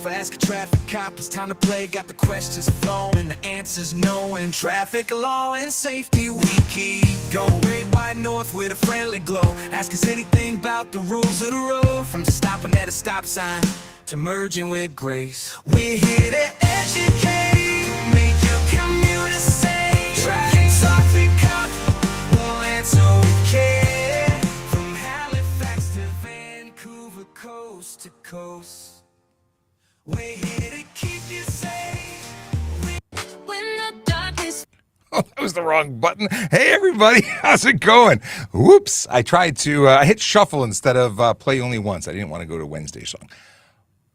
for Ask a Traffic Cop. It's time to play, got the questions flowing, the answers knowing. Traffic law and safety, we keep going. Great White North with a friendly glow. Ask us anything about the rules of the road, from stopping at a stop sign to merging with grace. We're here to educate, make your community safe. Traffic Cop will answer with care, from Halifax to Vancouver, coast to coast. We're here to keep you safe when the darkness. Oh, that was the wrong button. Hey, everybody. How's it going? Whoops. I tried to, I hit shuffle instead of play only once. I didn't want to go to Wednesday's song.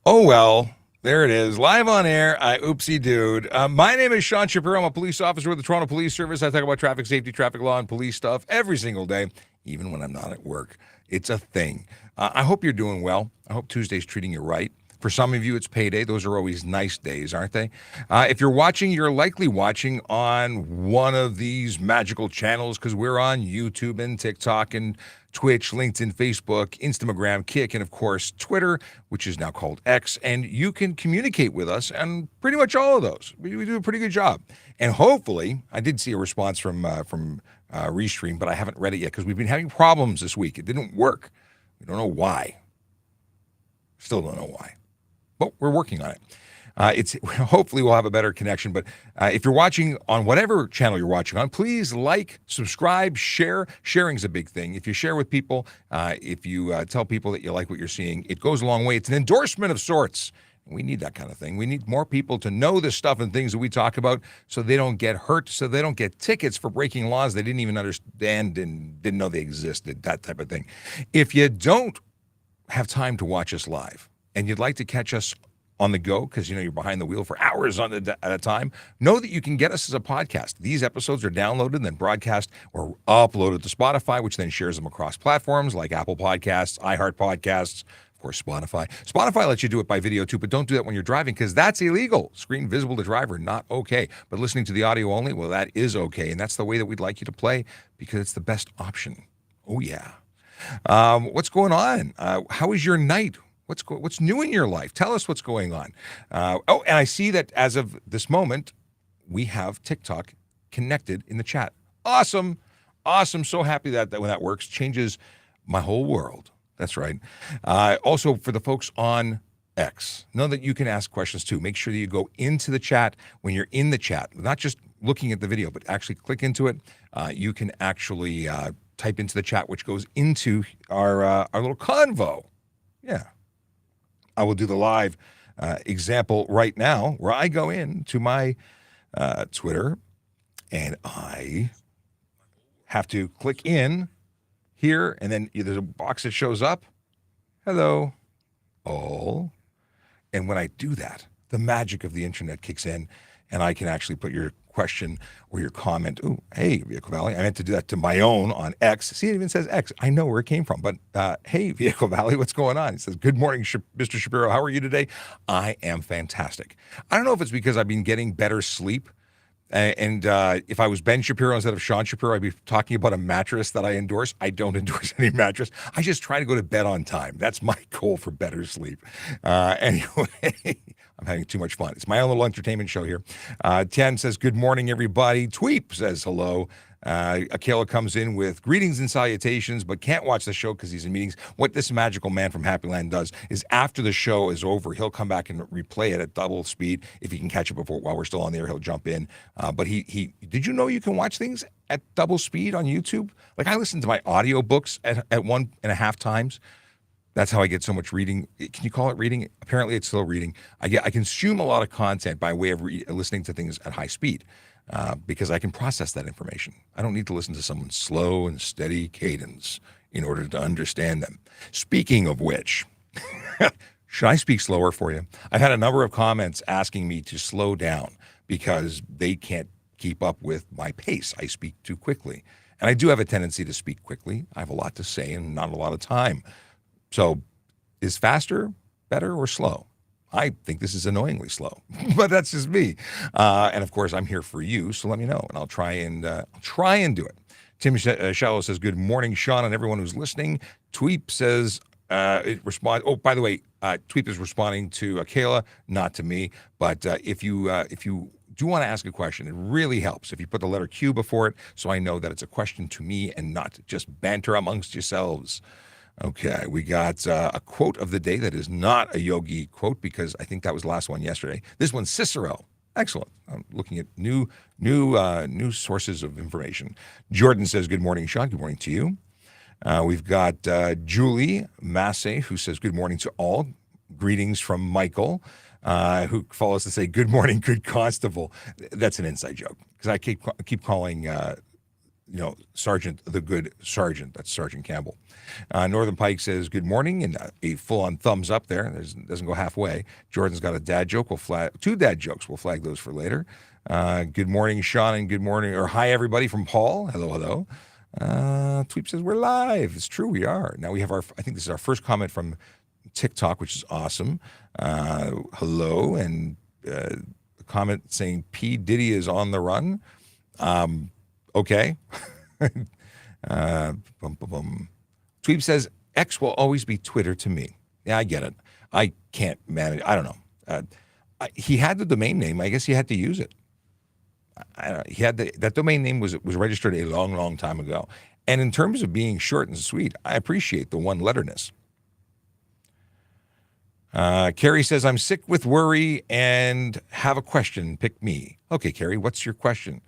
Oh, well, there it is. Live on air. Oopsie dude. My name is Sean Shapiro. I'm a police officer with the Toronto Police Service. I talk about traffic safety, traffic law, and police stuff every single day, even when I'm not at work. It's a thing. I hope you're doing well. I hope Tuesday's treating you right. For some of you, it's payday. Those are always nice days, aren't they? If you're watching, you're likely watching on one of these magical channels, because we're on YouTube and TikTok and Twitch, LinkedIn, Facebook, Instagram, Kick, and of course, Twitter, which is now called X. And you can communicate with us on pretty much all of those. We do a pretty good job. And hopefully, I did see a response from Restream, but I haven't read it yet because we've been having problems this week. It didn't work. We don't know why. Still don't know why. But we're working on it. Hopefully we'll have a better connection. But if you're watching on whatever channel you're watching on, please like, subscribe, share. Sharing's a big thing. If you share with people, if you tell people that you like what you're seeing, it goes a long way. It's an endorsement of sorts. We need that kind of thing. We need more people to know this stuff and things that we talk about so they don't get hurt, so they don't get tickets for breaking laws they didn't even understand and didn't know they existed, that type of thing. If you don't have time to watch us live, and you'd like to catch us on the go because you're behind the wheel for hours at a time, know that you can get us as a podcast. These episodes are downloaded and then broadcast or uploaded to Spotify, which then shares them across platforms like Apple Podcasts, iHeart Podcasts, of course, Spotify. Spotify lets you do it by video too, but don't do that when you're driving because that's illegal. Screen visible to driver, not okay. But listening to the audio only, well, that is okay. And that's the way that we'd like you to play because it's the best option. Oh, yeah. What's going on? How is your night? What's new in your life? Tell us what's going on. And I see that as of this moment, we have TikTok connected in the chat. Awesome. So happy that when that works, changes my whole world. That's right. Also, for the folks on X, know that you can ask questions too. Make sure that you go into the chat when you're in the chat, not just looking at the video, but actually click into it. You can actually type into the chat, which goes into our little convo. Yeah. I will do the live example right now where I go into my Twitter and I have to click in here and then there's a box that shows up. Hello, all. And when I do that, the magic of the internet kicks in and I can actually put your question or your comment. Oh, hey, Vehicle Valley. I meant to do that to my own on X. See, it even says X. I know where it came from. But hey, Vehicle Valley, what's going on? It says, good morning, Mr. Shapiro. How are you today? I am fantastic. I don't know if it's because I've been getting better sleep. And if I was Ben Shapiro instead of Sean Shapiro, I'd be talking about a mattress that I endorse. I don't endorse any mattress. I just try to go to bed on time. That's my goal for better sleep. Anyway, I'm having too much fun. It's my own little entertainment show here. Tian says, good morning, everybody. Tweep says hello. Akela comes in with greetings and salutations, but can't watch the show because he's in meetings. What this magical man from Happy Land does is after the show is over, he'll come back and replay it at double speed. If he can catch it while we're still on the air, he'll jump in. But he did you know you can watch things at double speed on YouTube? Like I listen to my audiobooks at 1.5 times. That's how I get so much reading. Can you call it reading? Apparently it's still reading. I consume a lot of content by way of listening to things at high speed. Because I can process that information. I don't need to listen to someone's slow and steady cadence in order to understand them. Speaking of which, should I speak slower for you? I've had a number of comments asking me to slow down because they can't keep up with my pace. I speak too quickly. And I do have a tendency to speak quickly. I have a lot to say and not a lot of time. So is faster better or slow? I think this is annoyingly slow, but that's just me. And of course, I'm here for you, so let me know, and I'll try and do it. Tim Shallow says, good morning, Sean, and everyone who's listening. Tweep says, it responds. Oh, by the way, Tweep is responding to Kayla, not to me. But if you do want to ask a question, it really helps if you put the letter Q before it, so I know that it's a question to me and not just banter amongst yourselves. Okay, we got a quote of the day that is not a yogi quote because I think that was the last one yesterday. This one's Cicero. Excellent. I'm looking at new sources of information. Jordan says, "Good morning, Sean. Good morning to you." We've got Julie Massey, who says, "Good morning to all. Greetings from Michael," who follows to say, "Good morning, good constable." That's an inside joke because I keep calling Sergeant the good sergeant. That's Sergeant Campbell. Northern Pike says, "Good morning," and a full-on thumbs up there. Doesn't go halfway. Jordan's got a dad joke. Two dad jokes. We'll flag those for later. Good morning, Sean, and good morning, or hi, everybody from Paul. Hello, hello. Tweep says, "We're live." It's true, we are. Now we have I think this is our first comment from TikTok, which is awesome. Hello, and a comment saying P. Diddy is on the run. Okay. Tweep says, "X will always be Twitter to me." Yeah, I get it. I can't manage. I don't know. He had the domain name. I guess he had to use it. He had that domain name was registered a long, long time ago. And in terms of being short and sweet, I appreciate the one-letterness. Carrie says, "I'm sick with worry and have a question. Pick me." Okay, Carrie, what's your question?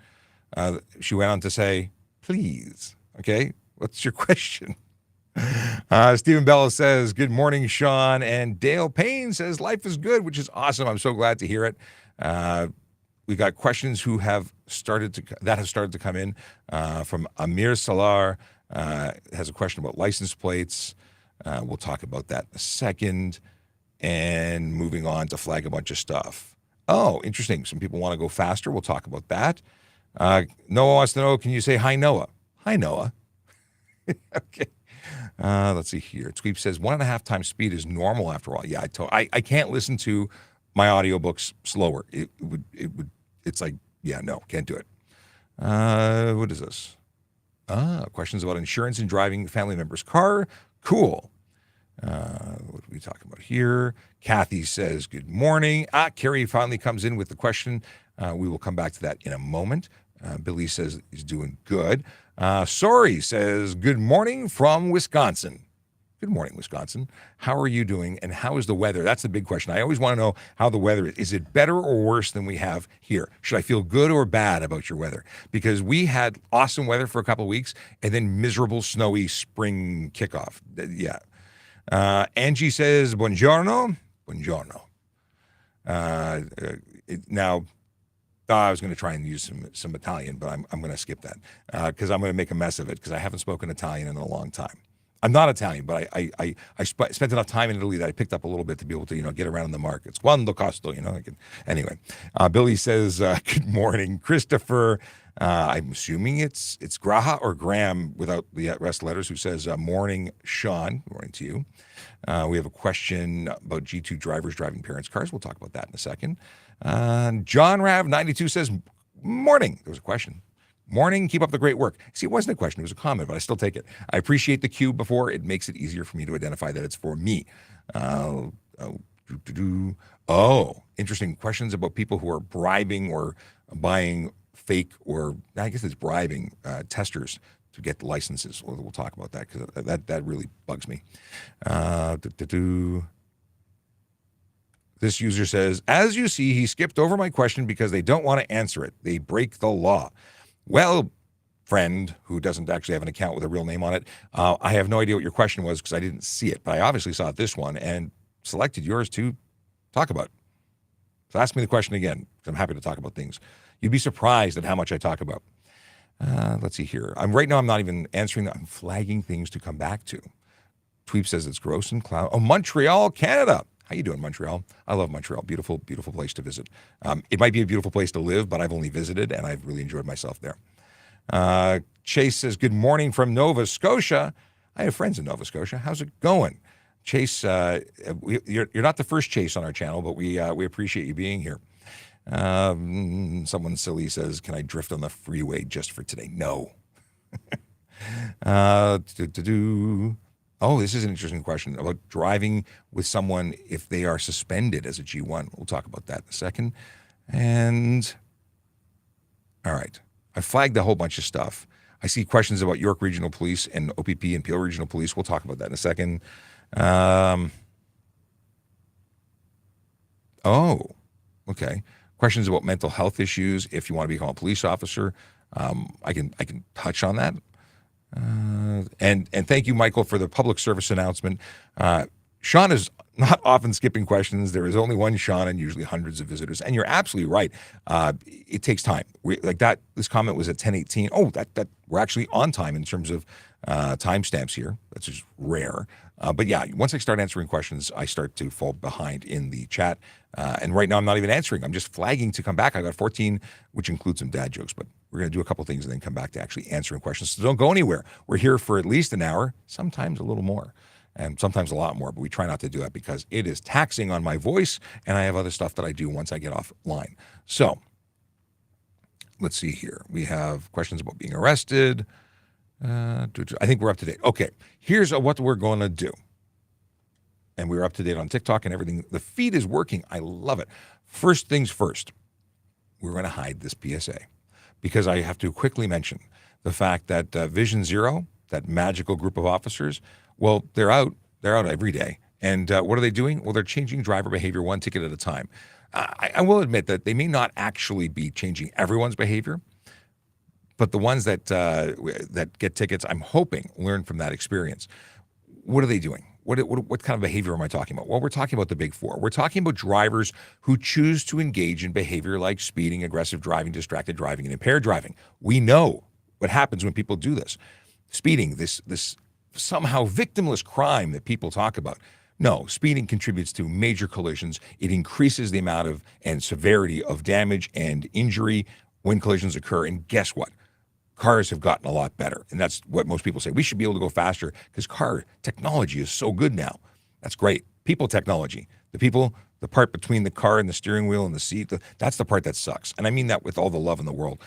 She went on to say, "Please." Okay, what's your question? Stephen Bella says, "Good morning, Sean." And Dale Payne says, "Life is good," which is awesome. I'm so glad to hear it. We got questions that have started to come in from Amir Salar. Has a question about license plates. We'll talk about that in a second. And moving on to flag a bunch of stuff. Oh, interesting. Some people want to go faster. We'll talk about that. Noah wants to know, can you say hi, Noah? Hi, Noah. Okay. Let's see here. Tweep says 1.5 times speed is normal after a while. Yeah, I can't listen to my audiobooks slower. It's like, yeah, no, can't do it. What is this? Questions about insurance and driving family member's car. Cool. What are we talking about here? Kathy says, "Good morning." Carrie finally comes in with the question. We will come back to that in a moment. Billy says he's doing good. Sorry says, "Good morning from Wisconsin." Good morning, Wisconsin. How are you doing, and how is the weather? That's the big question. I always want to know how the weather is. Is it better or worse than we have here? Should I feel good or bad about your weather? Because we had awesome weather for a couple of weeks, and then miserable, snowy spring kickoff. Yeah. Angie says, "Buongiorno." Buongiorno. Now, I was going to try and use some Italian, but I'm going to skip that because I'm going to make a mess of it because I haven't spoken Italian in a long time. I'm not Italian, but I spent enough time in Italy that I picked up a little bit to be able to get around in the markets. Quando costo, anyway. Billy says, "Good morning, Christopher." I'm assuming it's Graha or Graham without the rest letters, who says, "Morning, Sean." Morning to you. We have a question about G2 drivers driving parents' cars. We'll talk about that in a second. John Rav 92 says, "Morning." There was a question. "Morning, keep up the great work." See, it wasn't a question, it was a comment, but I still take it. I appreciate the cue before. It makes it easier for me to identify that it's for me. Interesting questions about people who are bribing or buying fake, or I guess it's bribing testers to get licenses. We'll talk about that because that really bugs me. This user says, "As you see, he skipped over my question because they don't want to answer it. They break the law." Well, friend who doesn't actually have an account with a real name on it, I have no idea what your question was because I didn't see it, but I obviously saw this one and selected yours to talk about. So ask me the question again because I'm happy to talk about things. You'd be surprised at how much I talk about. Let's see here. Right now I'm not even answering that. I'm flagging things to come back to. Tweep says it's gross and cloud. Oh, Montreal, Canada. How you doing, Montreal? I love Montreal. Beautiful, beautiful place to visit. It might be a beautiful place to live, but I've only visited, and I've really enjoyed myself there. Chase says, "Good morning from Nova Scotia." I have friends in Nova Scotia. How's it going? Chase, you're not the first Chase on our channel, but we appreciate you being here. Someone silly says, "Can I drift on the freeway just for today?" No. Oh, this is an interesting question about driving with someone if they are suspended as a G1. We'll talk about that in a second. And all right, I flagged a whole bunch of stuff. I see questions about York Regional Police and OPP and Peel Regional Police. We'll talk about that in a second. Oh, okay. Questions about mental health issues. If you want to become a police officer, I can touch on that. And thank you, Michael, for the public service announcement. Sean is not often skipping questions. There is only one Sean and usually hundreds of visitors. And you're absolutely right. It takes time. Like that. This comment was at 10:18. Oh, that we're actually on time in terms of timestamps here. That's just rare. But yeah, once I start answering questions, I start to fall behind in the chat. And right now, I'm not even answering. I'm just flagging to come back. I got 14, which includes some dad jokes, but we're going to do a couple things and then come back to actually answering questions. So don't go anywhere. We're here for at least an hour, sometimes a little more, and sometimes a lot more, but we try not to do that because it is taxing on my voice, and I have other stuff that I do once I get offline. So let's see here. We have questions about being arrested. I think we're up to date. Okay, here's what we're going to do. And we're up to date on TikTok and everything. The feed is working. I love it. First things first, we're going to hide this PSA because I have to quickly mention the fact that Vision Zero, that magical group of officers, well, they're out every day. And what are they doing? Well, they're changing driver behavior one ticket at a time. I will admit that they may not actually be changing everyone's behavior, but the ones that get tickets, I'm hoping, learn from that experience. What are they doing? What kind of behavior am I talking about? Well, we're talking about the big four. We're talking about drivers who choose to engage in behavior like speeding, aggressive driving, distracted driving, and impaired driving. We know what happens when people do this. Speeding, this somehow victimless crime that people talk about. No, speeding contributes to major collisions. It increases the amount of and severity of damage and injury when collisions occur. And guess what? Cars have gotten a lot better. And that's what most people say. We should be able to go faster because car technology is so good now. That's great. People technology. The part between the car and the steering wheel and the seat, that's the part that sucks. And I mean that with all the love in the world.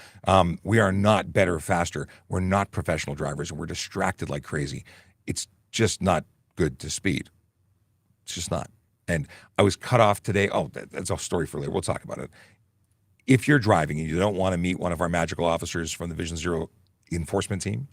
We are not better, faster. We're not professional drivers, and we're distracted like crazy. It's just not good to speed. It's just not. And I was cut off today. Oh, that's a story for later. We'll talk about it. If you're driving and you don't want to meet one of our magical officers from the Vision Zero enforcement team,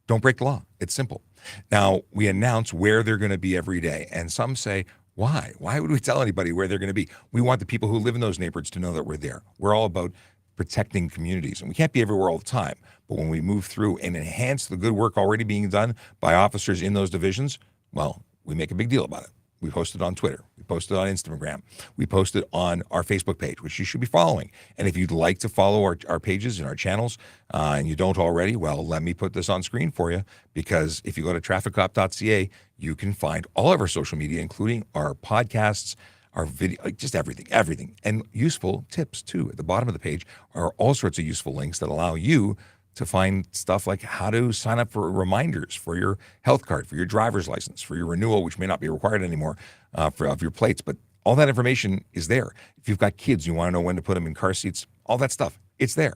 don't break the law. It's simple. Now, we announce where they're going to be every day. And some say, why? Why would we tell anybody where they're going to be? We want the people who live in those neighborhoods to know that we're there. We're all about protecting communities. And we can't be everywhere all the time. But when we move through and enhance the good work already being done by officers in those divisions, well, we make a big deal about it. We post it on Twitter. We post it on Instagram. We post it on our Facebook page, which you should be following. And if you'd like to follow our pages and our channels, and you don't already, well, let me put this on screen for you, because if you go to TrafficCop.ca, you can find all of our social media, including our podcasts, our video, like just everything, and useful tips too. At the bottom of the page are all sorts of useful links that allow you to find stuff like how to sign up for reminders for your health card, for your driver's license, for your renewal, which may not be required anymore, of your plates. But all that information is there. If you've got kids, you want to know when to put them in car seats, all that stuff, it's there.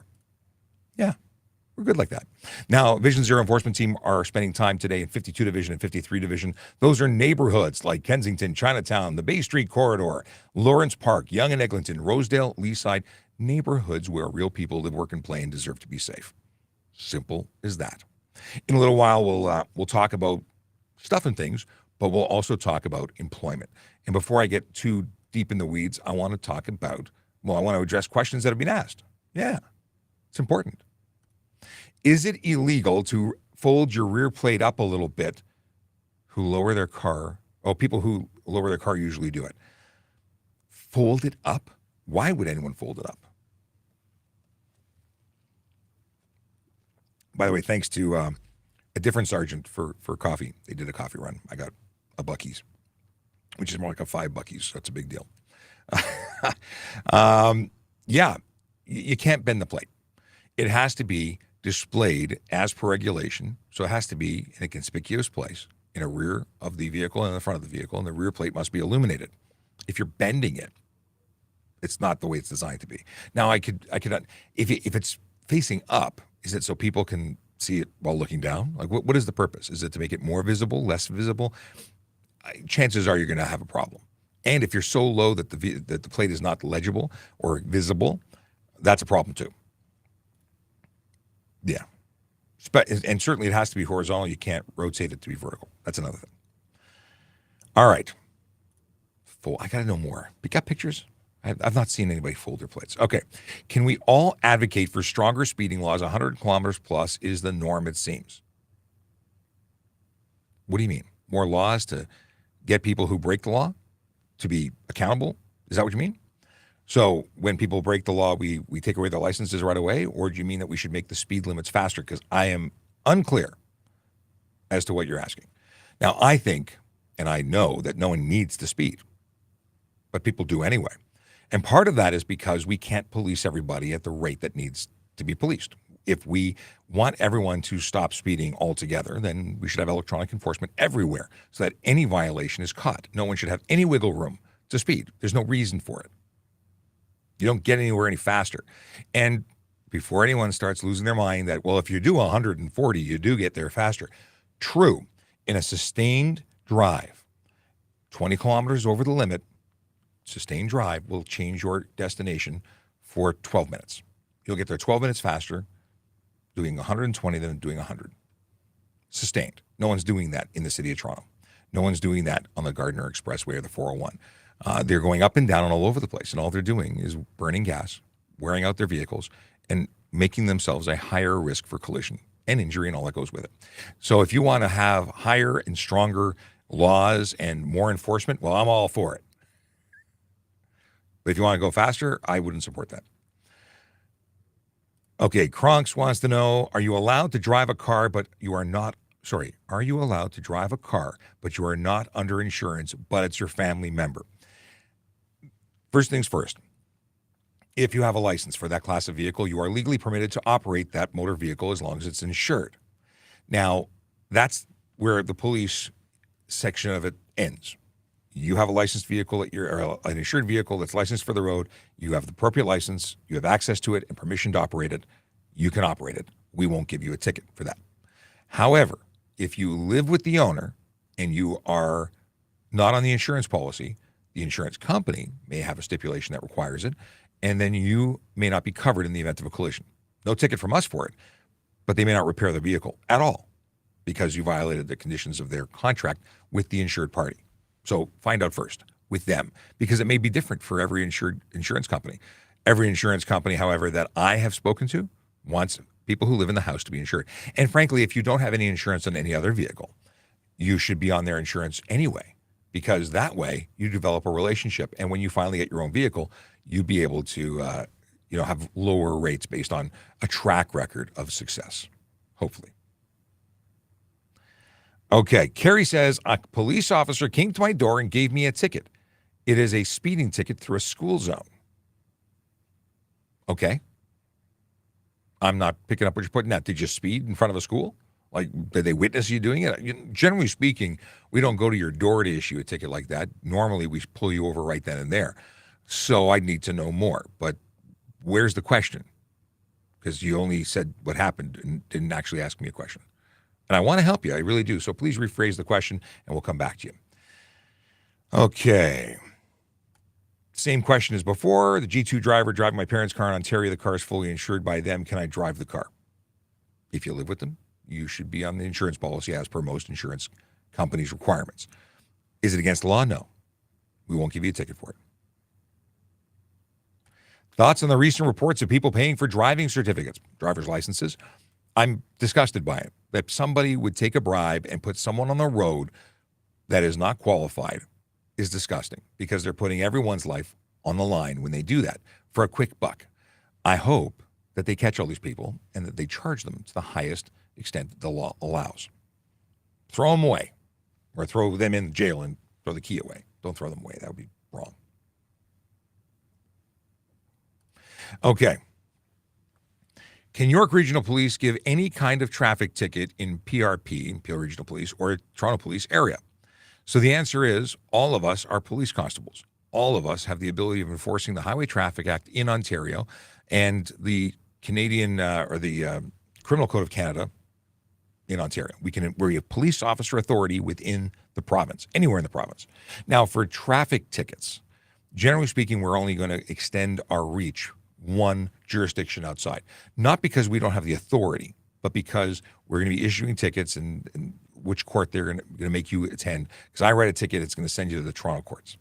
Yeah, we're good like that. Now, Vision Zero Enforcement Team are spending time today in 52 Division and 53 Division. Those are neighborhoods like Kensington, Chinatown, the Bay Street Corridor, Lawrence Park, Yonge and Eglinton, Rosedale, Leaside, neighborhoods where real people live, work, and play and deserve to be safe. Simple as that. In a little while, we'll talk about stuff and things, but we'll also talk about employment. And before I get too deep in the weeds, I want to address questions that have been asked. Yeah, it's important. Is it illegal to fold your rear plate up a little bit who lower their car? Oh, people who lower their car usually do it. Fold it up? Why would anyone fold it up? By the way, thanks to a different sergeant for coffee. They did a coffee run. I got a Buc-ee's, which is more like a 5 Buc-ee's, so it's a big deal. Yeah, you can't bend the plate. It has to be displayed as per regulation, so it has to be in a conspicuous place in a rear of the vehicle and in the front of the vehicle, and the rear plate must be illuminated. If you're bending it, it's not the way it's designed to be. Now, I could if it's facing up, is it so people can see it while looking down? Like, what is the purpose? Is it to make it more visible, less visible? Chances are you're going to have a problem. And if you're so low that the plate is not legible or visible, that's a problem too. Yeah. And certainly it has to be horizontal. You can't rotate it to be vertical. That's another thing. All right. I got to know more. You got pictures? I've not seen anybody fold their plates. Okay. Can we all advocate for stronger speeding laws? 100 kilometers plus is the norm, it seems. What do you mean? More laws to get people who break the law to be accountable? Is that what you mean? So when people break the law, we take away their licenses right away? Or do you mean that we should make the speed limits faster? Because I am unclear as to what you're asking. Now, I think, and I know that no one needs to speed, but people do anyway. And part of that is because we can't police everybody at the rate that needs to be policed. If we want everyone to stop speeding altogether, then we should have electronic enforcement everywhere so that any violation is caught. No one should have any wiggle room to speed. There's no reason for it. You don't get anywhere any faster. And before anyone starts losing their mind that, well, if you do 140, you do get there faster. True. In a sustained drive, 20 kilometers over the limit, sustained drive will change your destination for 12 minutes. You'll get there 12 minutes faster doing 120 than doing 100. Sustained. No one's doing that in the city of Toronto. No one's doing that on the Gardiner Expressway or the 401. They're going up and down and all over the place, and all they're doing is burning gas, wearing out their vehicles, and making themselves a higher risk for collision and injury and all that goes with it. So if you want to have higher and stronger laws and more enforcement, well, I'm all for it. But if you want to go faster, I wouldn't support that. Okay, Kronks wants to know, are you allowed to drive a car, but you are not, are you allowed to drive a car, but you are not under insurance, but it's your family member? First things first, if you have a license for that class of vehicle, you are legally permitted to operate that motor vehicle as long as it's insured. Now, that's where the police section of it ends. You have a licensed vehicle, or an insured vehicle that's licensed for the road. You have the appropriate license. You have access to it and permission to operate it. You can operate it. We won't give you a ticket for that. However, if you live with the owner and you are not on the insurance policy, the insurance company may have a stipulation that requires it, and then you may not be covered in the event of a collision. No ticket from us for it, but they may not repair the vehicle at all because you violated the conditions of their contract with the insured party. So find out first with them, because it may be different for every insurance company. Every insurance company, however, that I have spoken to wants people who live in the house to be insured. And frankly, if you don't have any insurance on any other vehicle, you should be on their insurance anyway, because that way you develop a relationship. And when you finally get your own vehicle, you'd be able to have lower rates based on a track record of success, hopefully. Okay, Carrie says, a police officer came to my door and gave me a ticket. It is a speeding ticket through a school zone. Okay. I'm not picking up what you're putting down. Did you speed in front of a school? Like, did they witness you doing it? Generally speaking, we don't go to your door to issue a ticket like that. Normally, we pull you over right then and there. So I need to know more. But where's the question? Because you only said what happened and didn't actually ask me a question. And I want to help you. I really do. So please rephrase the question, and we'll come back to you. Okay. Same question as before. The G2 driver driving my parents' car in Ontario. The car is fully insured by them. Can I drive the car? If you live with them, you should be on the insurance policy as per most insurance companies' requirements. Is it against the law? No. We won't give you a ticket for it. Thoughts on the recent reports of people paying for driving certificates, driver's licenses? I'm disgusted by it. That somebody would take a bribe and put someone on the road that is not qualified is disgusting, because they're putting everyone's life on the line when they do that for a quick buck. I hope that they catch all these people and that they charge them to the highest extent that the law allows. Throw them away, or throw them in jail and throw the key away. Don't throw them away. That would be wrong. Okay. Can York Regional Police give any kind of traffic ticket in PRP, Peel Regional Police, or Toronto Police area? So the answer is all of us are police constables. All of us have the ability of enforcing the Highway Traffic Act in Ontario, and the Canadian or the Criminal Code of Canada in Ontario. We're a police officer authority within the province, anywhere in the province. Now, for traffic tickets, generally speaking, we're only going to extend our reach one jurisdiction outside. Not because we don't have the authority, but because we're going to be issuing tickets and which court they're going to make you attend. Because I write a ticket, it's going to send you to the Toronto courts.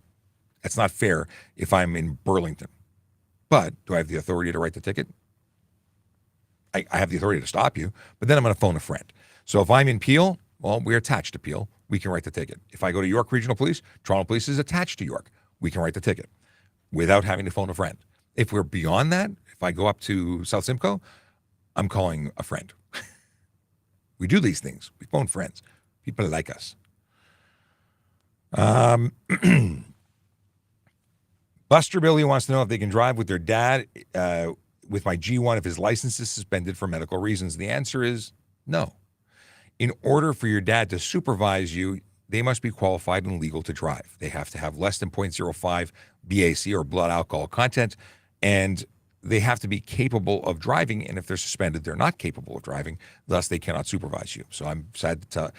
That's not fair if I'm in Burlington. But do I have the authority to write the ticket? I have the authority to stop you, but then I'm going to phone a friend. So if I'm in Peel, well, we're attached to Peel. We can write the ticket. If I go to York Regional Police, Toronto Police is attached to York. We can write the ticket without having to phone a friend. If we're beyond that, if I go up to South Simcoe, I'm calling a friend. We do these things. We phone friends. People like us. Buster Billy wants to know if they can drive with their dad with my G1 if his license is suspended for medical reasons. The answer is no. In order for your dad to supervise you, they must be qualified and legal to drive. They have to have less than 0.05 BAC or blood alcohol content, and they have to be capable of driving. And if they're suspended, they're not capable of driving. Thus, they cannot supervise you. So I'm sad to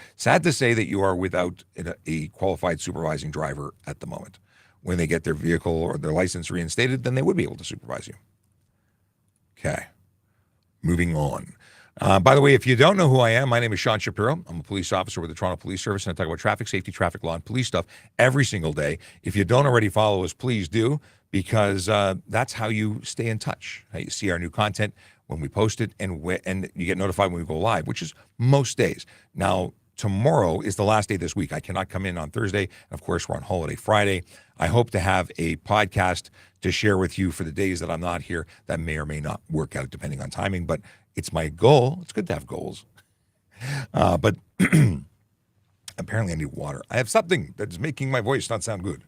say that you are without a qualified supervising driver at the moment. When they get their vehicle or their license reinstated, then they would be able to supervise you. Okay, moving on. By the way, if you don't know who I am, my name is Sean Shapiro. I'm a police officer with the Toronto Police Service, and I talk about traffic safety, traffic law, and police stuff every single day. If you don't already follow us, please do, because that's how you stay in touch. How you see our new content when we post it, and you get notified when we go live, which is most days. Now, tomorrow is the last day this week. I cannot come in on Thursday. And of course, we're on holiday Friday. I hope to have a podcast to share with you for the days that I'm not here. That may or may not work out depending on timing, but it's my goal. It's good to have goals. But apparently I need water. I have something that's making my voice not sound good.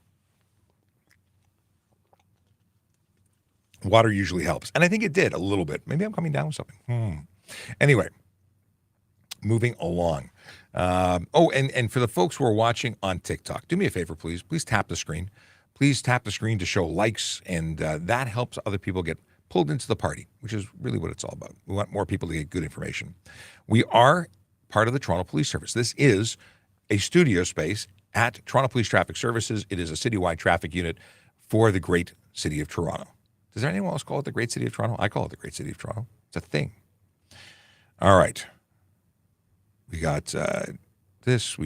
Water usually helps. And I think it did a little bit. Maybe I'm coming down with something. Anyway, moving along. And for the folks who are watching on TikTok, do me a favor, please. Please tap the screen. Please tap the screen to show likes, and that helps other people get pulled into the party, which is really what it's all about. We want more people to get good information. We are part of the Toronto Police Service. This is a studio space at Toronto Police Traffic Services. It is a citywide traffic unit for the great city of Toronto. Does anyone else call it the great city of Toronto? I call it the great city of Toronto. It's a thing. All right. We got this.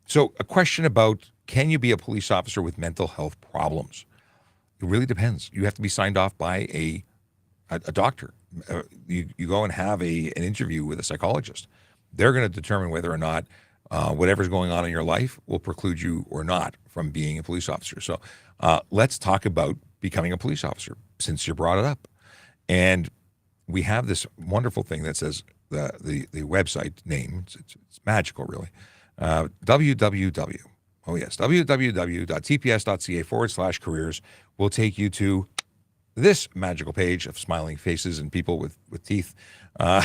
So a question about, can you be a police officer with mental health problems? It really depends. You have to be signed off by a doctor. You go and have an interview with a psychologist. They're going to determine whether or not whatever's going on in your life will preclude you or not from being a police officer. So let's talk about becoming a police officer, since you brought it up. And we have this wonderful thing that says the website name. It's magical, really. www.tps.ca/careers will take you to this magical page of smiling faces and people with teeth. On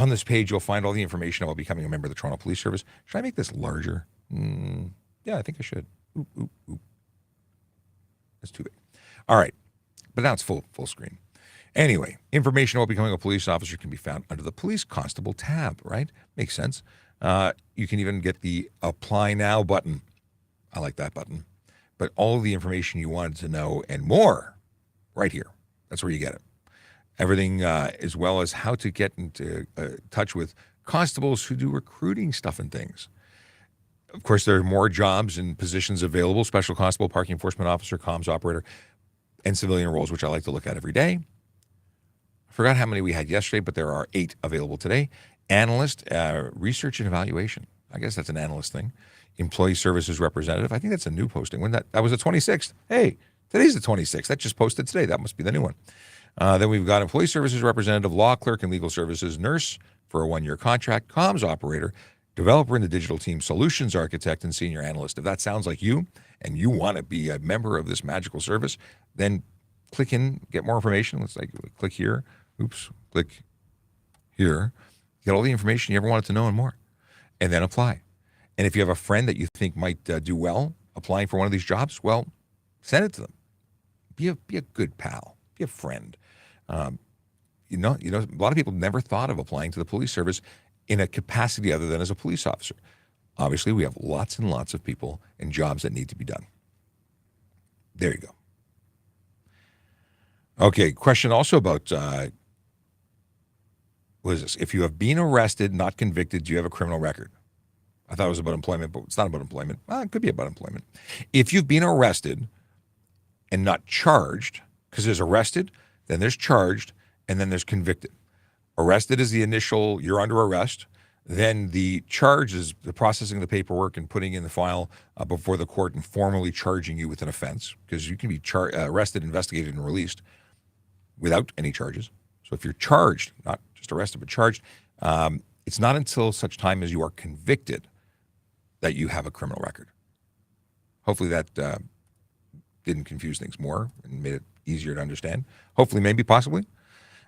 this page, you'll find all the information about becoming a member of the Toronto Police Service. Should I make this larger? Yeah, I think I should. Oop. That's too big. All right. But now it's full screen. Anyway, information about becoming a police officer can be found under the Police Constable tab, right? Makes sense. You can even get the Apply Now button. I like that button. But all of the information you wanted to know and more, right here. That's where you get it. Everything, as well as how to get into touch with constables who do recruiting stuff and things. Of course, there are more jobs and positions available: special constable, parking enforcement officer, comms operator, and civilian roles, which I like to look at every day. I forgot how many we had yesterday, but there are 8 available today. Analyst, research and evaluation. I guess that's an analyst thing. Employee services representative. I think that's a new posting. When that was the 26th. Hey, today's the 26th. That just posted today. That must be the new one. Then we've got employee services representative, law clerk and legal services, nurse for a 1-year contract, comms operator, developer in the digital team, solutions architect, and senior analyst. If that sounds like you and you want to be a member of this magical service, then click in, get more information. Let's click here. Click here. Get all the information you ever wanted to know and more, and then apply. And if you have a friend that you think might do well applying for one of these jobs, well, send it to them. Be a good pal. Be a friend. a lot of people never thought of applying to the police service in a capacity other than as a police officer. Obviously, we have lots and lots of people and jobs that need to be done. There you go. Okay, question also about, what is this? If you have been arrested, not convicted, do you have a criminal record? I thought it was about employment, but it's not about employment. Well, it could be about employment. If you've been arrested and not charged, because there's arrested, then there's charged, and then there's convicted. Arrested is the initial, you're under arrest. Then the charge is the processing of the paperwork and putting in the file before the court and formally charging you with an offense, because you can be arrested, investigated, and released without any charges. So if you're charged, not just arrested, but charged, it's not until such time as you are convicted that you have a criminal record. Hopefully that didn't confuse things more and made it easier to understand. Hopefully, maybe, possibly.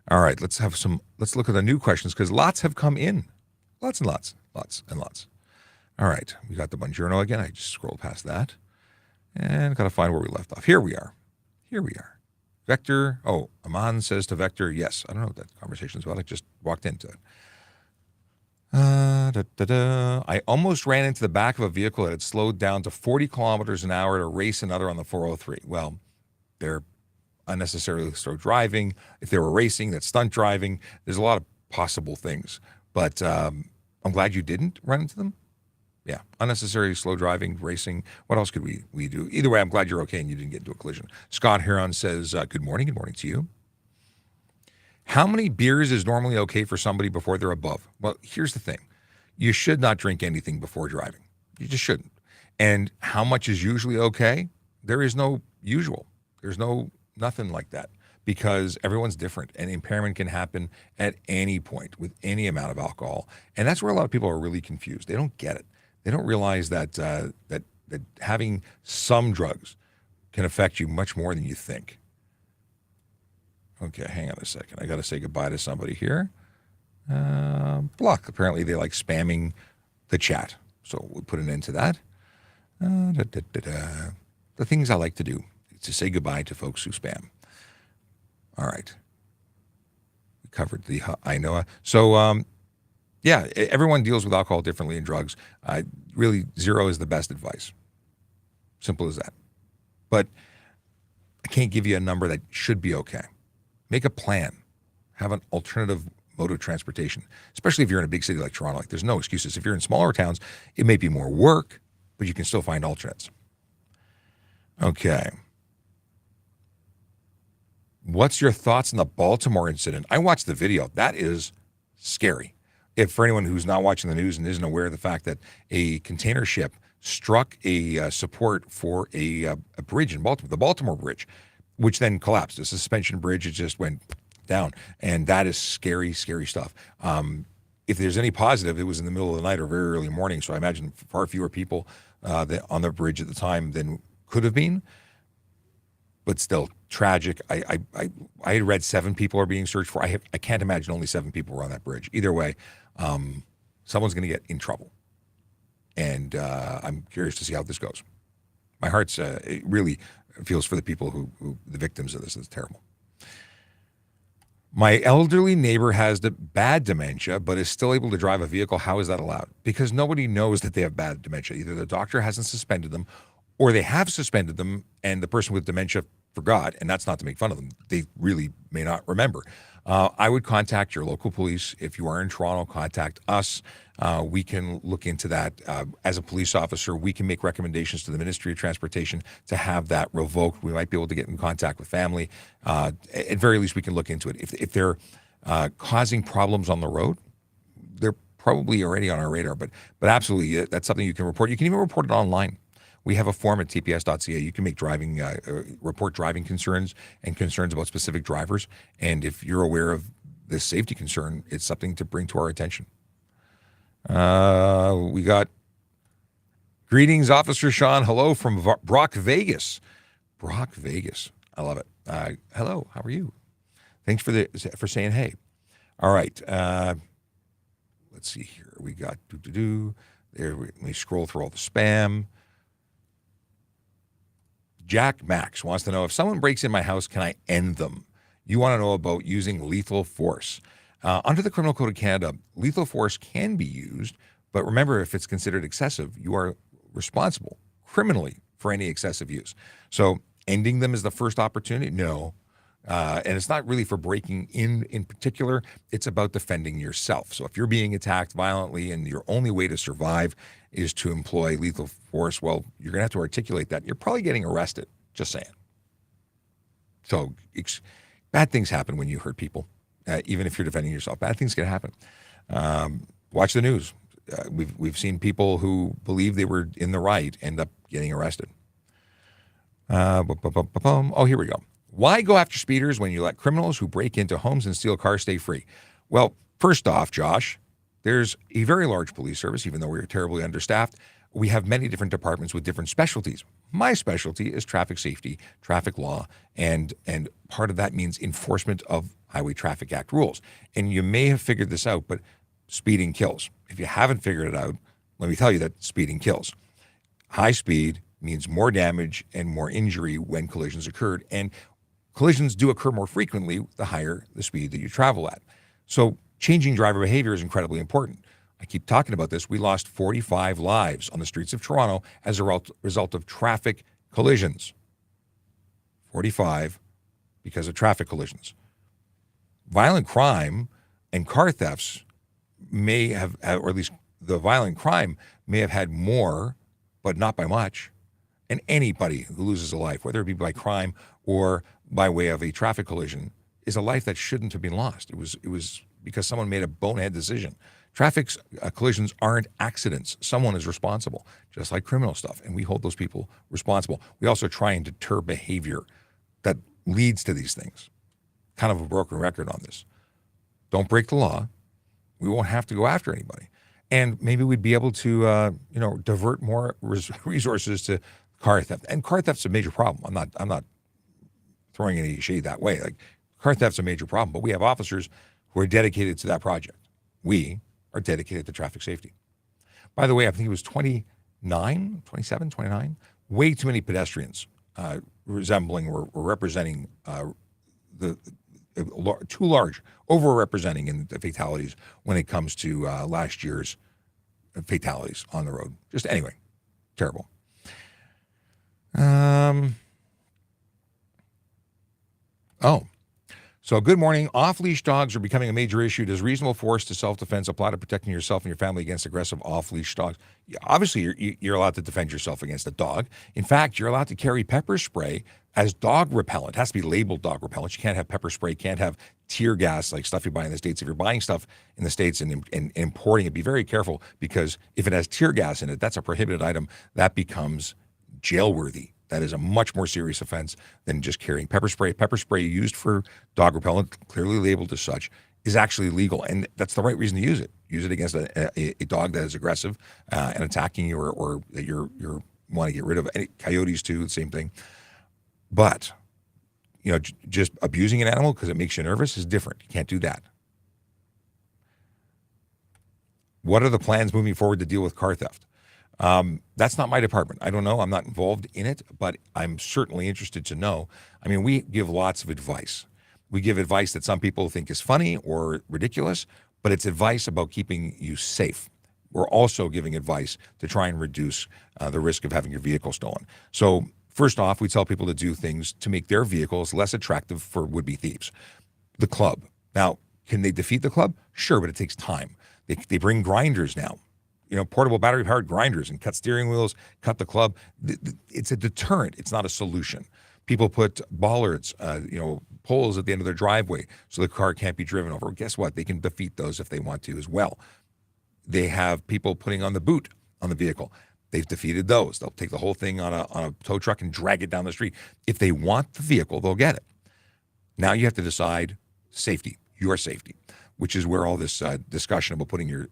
All right, let's look at the new questions, because lots have come in. Lots and lots. All right, we got the Buongiorno again. I just scrolled past that. And got to find where we left off. Here we are. Vector, Aman says to Vector, yes. I don't know what that conversation is about. I just walked into it. I almost ran into the back of a vehicle that had slowed down to 40 kilometers an hour to race another on the 403. Well, they're unnecessarily slow driving. If they were racing, that's stunt driving. There's a lot of possible things. But I'm glad you didn't run into them. Yeah, unnecessary slow driving, racing. What else could we do? Either way, I'm glad you're okay and you didn't get into a collision. Scott Heron says, good morning. Good morning to you. How many beers is normally okay for somebody before they're above? Well, here's the thing. You should not drink anything before driving. You just shouldn't. And how much is usually okay? There is no usual. There's nothing like that, because everyone's different and impairment can happen at any point with any amount of alcohol. And that's where a lot of people are really confused. They don't get it. They don't realize that that having some drugs can affect you much more than you think. Okay, hang on a second. I got to say goodbye to somebody here. Block. Apparently they like spamming the chat. So we'll put an end to that. The things I like to do is to say goodbye to folks who spam. All right. We covered the I know. So, yeah, everyone deals with alcohol differently and drugs. Really, zero is the best advice. Simple as that. But I can't give you a number that should be okay. Make a plan. Have an alternative mode of transportation, especially if you're in a big city like Toronto. Like, there's no excuses. If you're in smaller towns, it may be more work, but you can still find alternates. Okay. What's your thoughts on the Baltimore incident? I watched the video. That is scary. If for anyone who's not watching the news and isn't aware of the fact that a container ship struck a support for a bridge in Baltimore, the Baltimore Bridge, which then collapsed. A suspension bridge, it just went down. And that is scary, scary stuff. If there's any positive, it was in the middle of the night or very early morning, so I imagine far fewer people on the bridge at the time than could have been. But still, tragic. I had read 7 people are being searched for. I can't imagine only 7 people were on that bridge. Either way, someone's going to get in trouble. And I'm curious to see how this goes. My heart's it really feels for the people who the victims of this. It's terrible. My elderly neighbor has the bad dementia, but is still able to drive a vehicle. How is that allowed? Because nobody knows that they have bad dementia. Either the doctor hasn't suspended them, or they have suspended them and the person with dementia forgot, and that's not to make fun of them. They really may not remember. I would contact your local police. If you are in Toronto, contact us. We can look into that. As a police officer, we can make recommendations to the Ministry of Transportation to have that revoked. We might be able to get in contact with family. At very least, we can look into it. If they're causing problems on the road, they're probably already on our radar. But absolutely, that's something you can report. You can even report it online. We have a form at tps.ca. You can make report driving concerns and concerns about specific drivers. And if you're aware of this safety concern, it's something to bring to our attention. We got greetings, Officer Sean. Hello from Brock, Vegas. Brock, Vegas. I love it. Hello. How are you? Thanks for saying hey. All right. Let's see here. We got there. Let me scroll through all the spam. Jack Max wants to know, if someone breaks in my house, can I end them? you want to know about using lethal force. Under the Criminal Code of Canada, lethal force can be used, but remember, if it's considered excessive, you are responsible criminally for any excessive use. So ending them is the first opportunity? No. And it's not really for breaking in particular. It's about defending yourself. So if you're being attacked violently and your only way to survive is to employ lethal force, well, you're going to have to articulate that. You're probably getting arrested, just saying. So bad things happen when you hurt people, even if you're defending yourself. Bad things can happen. Watch the news. We've seen people who believe they were in the right end up getting arrested. Oh, here we go. Why go after speeders when you let criminals who break into homes and steal cars stay free? Well, first off, Josh, there's a very large police service, even though we're terribly understaffed. We have many different departments with different specialties. My specialty is traffic safety, traffic law, and part of that means enforcement of Highway Traffic Act rules. And you may have figured this out, but speeding kills. If you haven't figured it out, let me tell you that speeding kills. High speed means more damage and more injury when collisions occurred, and collisions do occur more frequently the higher the speed that you travel at. So changing driver behavior is incredibly important. I keep talking about this. We lost 45 lives on the streets of Toronto as a result of traffic collisions. 45 because of traffic collisions. Violent crime and car thefts may have, or at least the violent crime may have had more, but not by much. And anybody who loses a life, whether it be by crime or by way of a traffic collision, is a life that shouldn't have been lost. It was because someone made a bonehead decision. Traffic collisions aren't accidents. Someone is responsible, just like criminal stuff, and we hold those people responsible. We also try and deter behavior that leads to these things. Kind of a broken record on this. Don't break the law. We won't have to go after anybody. And maybe we'd be able to, divert more resources to car theft. And car theft's a major problem. I'm not throwing any shade that way. Like, car theft's a major problem, but we have officers who are dedicated to that project. We are dedicated to traffic safety. By the way, I think it was 27, 29, way too many pedestrians resembling or representing too large, overrepresenting in the fatalities when it comes to last year's fatalities on the road. Just anyway, terrible. So good morning. Off-leash dogs are becoming a major issue. Does reasonable force to self-defense apply to protecting yourself and your family against aggressive off-leash dogs? Obviously, you're allowed to defend yourself against a dog. In fact, you're allowed to carry pepper spray as dog repellent. It has to be labeled dog repellent. You can't have pepper spray, can't have tear gas like stuff you buy in the States. If you're buying stuff in the States and importing it, be very careful, because if it has tear gas in it, that's a prohibited item. That becomes jail-worthy. That is a much more serious offense than just carrying pepper spray. Pepper spray used for dog repellent, clearly labeled as such, is actually legal, and that's the right reason to use it. Use it against a dog that is aggressive and attacking you, or that you want to get rid of. Any coyotes too, the same thing. But just abusing an animal because it makes you nervous is different. You can't do that. What are the plans moving forward to deal with car theft? That's not my department. I don't know. I'm not involved in it, but I'm certainly interested to know. I mean, we give lots of advice. We give advice that some people think is funny or ridiculous, but it's advice about keeping you safe. We're also giving advice to try and reduce the risk of having your vehicle stolen. So first off, we tell people to do things to make their vehicles less attractive for would-be thieves. The club. Now, can they defeat the club? Sure, but it takes time. They bring grinders now. Portable battery-powered grinders, and cut steering wheels, cut the club. It's a deterrent. It's not a solution. People put bollards, poles at the end of their driveway so the car can't be driven over. Guess what? They can defeat those if they want to as well. They have people putting on the boot on the vehicle. They've defeated those. They'll take the whole thing on a tow truck and drag it down the street. If they want the vehicle, they'll get it. Now you have to decide safety, your safety, which is where all this discussion about putting your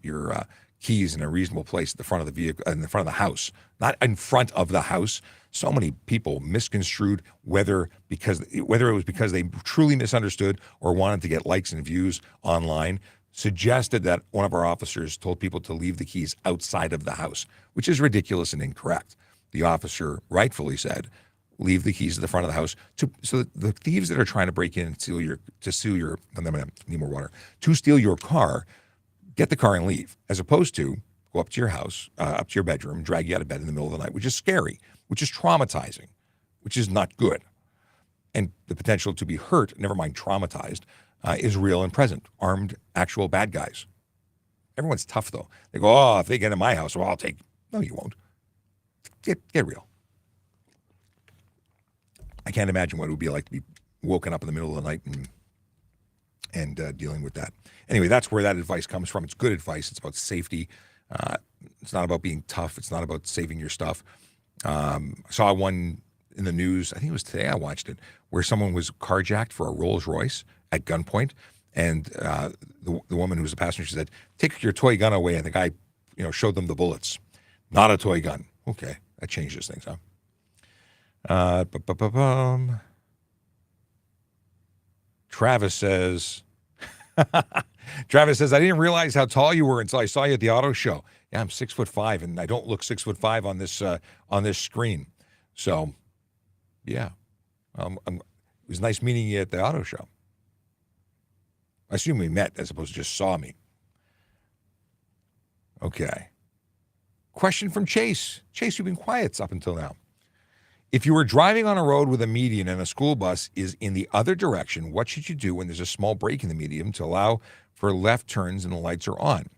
keys in a reasonable place at the front of the vehicle, in the front of the house, not in front of the house. So many people misconstrued whether it was because they truly misunderstood or wanted to get likes and views online, suggested that one of our officers told people to leave the keys outside of the house, which is ridiculous and incorrect. The officer rightfully said, leave the keys at the front of the house so that the thieves that are trying to break in and steal your need more water, to steal your car, get the car and leave, as opposed to go up to your house, up to your bedroom, drag you out of bed in the middle of the night, which is scary, which is traumatizing, which is not good. And the potential to be hurt, never mind traumatized, is real and present. Armed, actual bad guys. Everyone's tough, though. They go, oh, if they get in my house, well, I'll take. No, you won't. Get real. I can't imagine what it would be like to be woken up in the middle of the night and dealing with that. Anyway, that's where that advice comes from. It's good advice. It's about safety. It's not about being tough. It's not about saving your stuff. I saw one in the news, I think it was today I watched it, where someone was carjacked for a Rolls Royce at gunpoint. And the woman who was the passenger, she said, take your toy gun away. And the guy, showed them the bullets. Not a toy gun. Okay, that changes things, huh? Travis says, I didn't realize how tall you were until I saw you at the auto show. Yeah, I'm 6'5", and I don't look 6'5" on this screen. So, yeah, it was nice meeting you at the auto show. I assume we met as opposed to just saw me. Okay. Question from Chase. Chase, you've been quiet up until now. If you were driving on a road with a median and a school bus is in the other direction, what should you do when there's a small break in the median to allow for left turns and the lights are on?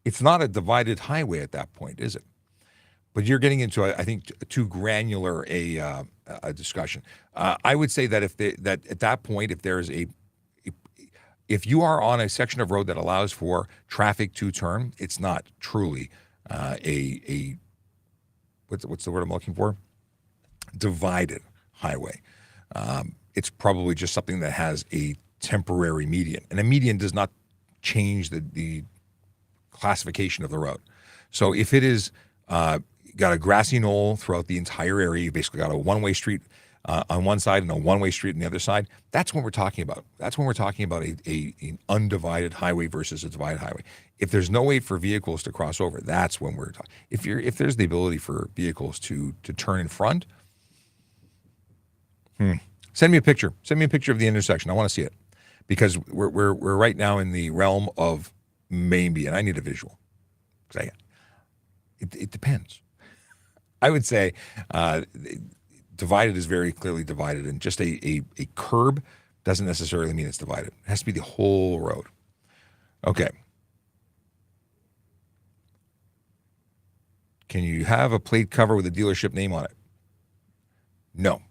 It's not a divided highway at that point, is it? But you're getting into, I think, too granular a discussion. I would say that that at that point, if you are on a section of road that allows for traffic to turn, it's not truly what's the word I'm looking for? Divided highway. It's probably just something that has a temporary median, and a median does not change the classification of the road. So if it is got a grassy knoll throughout the entire area, you basically got a one-way street on one side and a one-way street on the other side, that's what we're talking about. That's when we're talking about an undivided highway versus a divided highway. If there's no way for vehicles to cross over, that's when we're talking. If there's the ability for vehicles to turn in front, send me a picture. Send me a picture of the intersection. I want to see it, because we're right now in the realm of maybe, and I need a visual. It depends. I would say divided is very clearly divided, and just a curb doesn't necessarily mean it's divided. It has to be the whole road. Okay. Can you have a plate cover with a dealership name on it? No.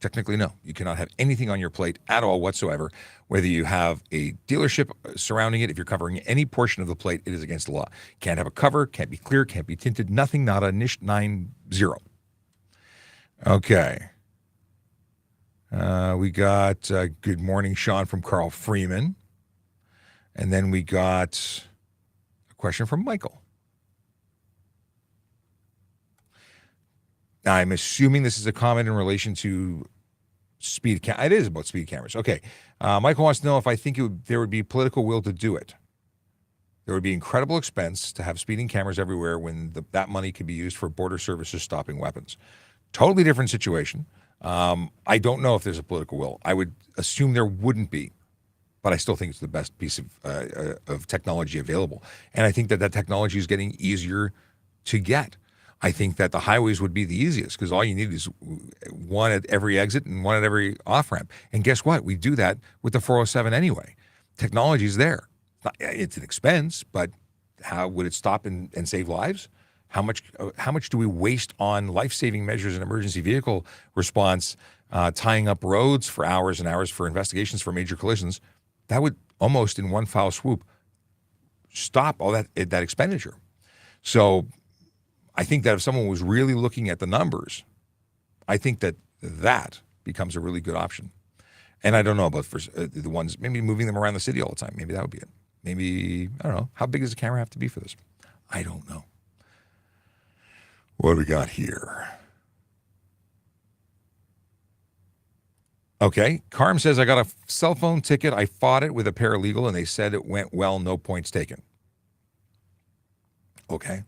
Technically, no. You cannot have anything on your plate at all whatsoever. Whether you have a dealership surrounding it, if you're covering any portion of the plate, it is against the law. Can't have a cover, can't be clear, can't be tinted, nothing, not a niche 90. Okay. We got good morning, Sean, from Carl Freeman. And then we got a question from Michael. Now, I'm assuming this is a comment in relation to speed. It is about speed cameras. Okay. Michael wants to know if I think there would be political will to do it. There would be incredible expense to have speeding cameras everywhere when that money could be used for border services stopping weapons. Totally different situation. I don't know if there's a political will. I would assume there wouldn't be, but I still think it's the best piece of technology available. And I think that technology is getting easier to get. I think that the highways would be the easiest, because all you need is one at every exit and one at every off-ramp. And guess what? We do that with the 407 anyway. Technology is there. It's an expense, but how would it stop and save lives? How much do we waste on life-saving measures and emergency vehicle response, tying up roads for hours and hours for investigations for major collisions? That would almost in one foul swoop stop all that expenditure. So I think that if someone was really looking at the numbers, I think that becomes a really good option. And I don't know about the ones, maybe moving them around the city all the time. Maybe that would be it. Maybe, I don't know. How big does the camera have to be for this? I don't know. What do we got here? Okay. Carm says, I got a cell phone ticket. I fought it with a paralegal, and they said it went well, no points taken. Okay.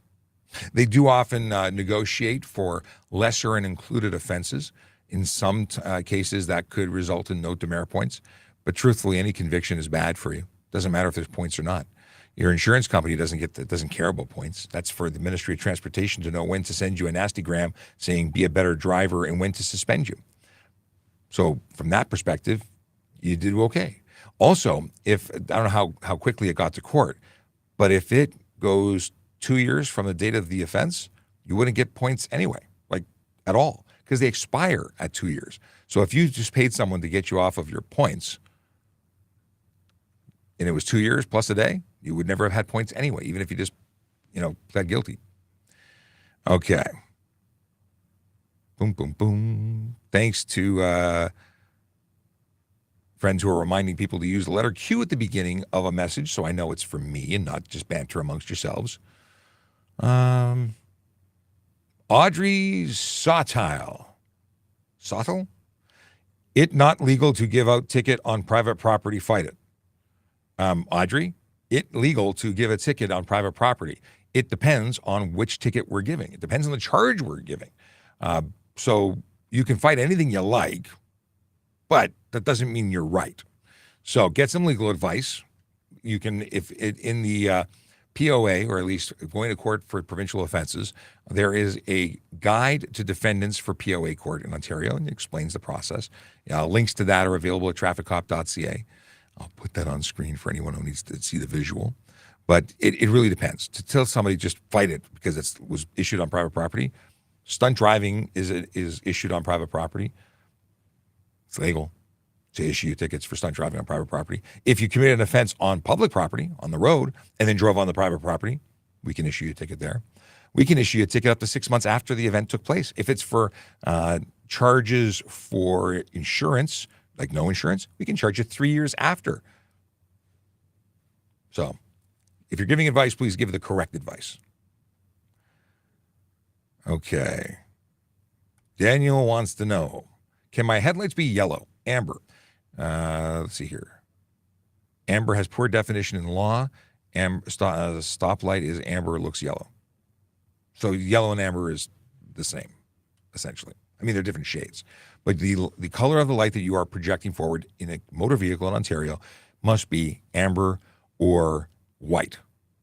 They do often negotiate for lesser and included offenses. In some cases, that could result in no demerit points. But truthfully, any conviction is bad for you. Doesn't matter if there's points or not. Your insurance company doesn't care about points. That's for the Ministry of Transportation to know when to send you a nastygram saying be a better driver and when to suspend you. So from that perspective, you did okay. Also, if I don't know how quickly it got to court, but if it goes 2 years from the date of the offense, you wouldn't get points anyway, like at all, because they expire at 2 years. So if you just paid someone to get you off of your points, and it was 2 years plus a day, you would never have had points anyway, even if you just, pled guilty. Okay. Boom, boom, boom. Thanks to friends who are reminding people to use the letter Q at the beginning of a message, so I know it's for me and not just banter amongst yourselves. Audrey Sawtile. Sawtile? It not legal to give out ticket on private property, fight it. Audrey, it legal to give a ticket on private property. It depends on which ticket we're giving. It depends on the charge we're giving. So you can fight anything you like, but that doesn't mean you're right. So get some legal advice. You can, if it, in the POA, or at least going to court for provincial offenses, there is a guide to defendants for POA court in Ontario, and it explains the process. Links to that are available at TrafficCop.ca. I'll put that on screen for anyone who needs to see the visual. But it really depends. To tell somebody just fight it because it was issued on private property, stunt driving is issued on private property. It's legal to issue tickets for stunt driving on private property. If you commit an offense on public property, on the road, and then drove on the private property, we can issue you a ticket there. We can issue you a ticket up to 6 months after the event took place. If it's for charges for insurance, like no insurance, we can charge you 3 years after. So if you're giving advice, please give the correct advice. Okay. Daniel wants to know, can my headlights be yellow? Amber. Let's see here. Amber has poor definition in law. Stoplight is amber, looks yellow. So yellow and amber is the same, essentially. I mean, they're different shades. But the color of the light that you are projecting forward in a motor vehicle in Ontario must be amber or white.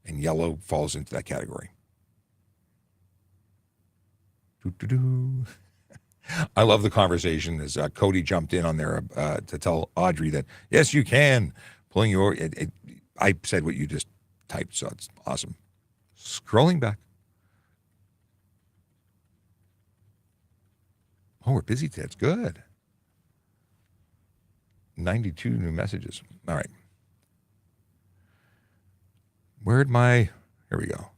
And yellow falls into that category. Doo-doo-doo. I love the conversation as Cody jumped in on there to tell Audrey that, yes, you can. Pulling your, I said what you just typed, so it's awesome. Scrolling back. Oh, we're busy today. It's good. 92 new messages. All right. Here we go.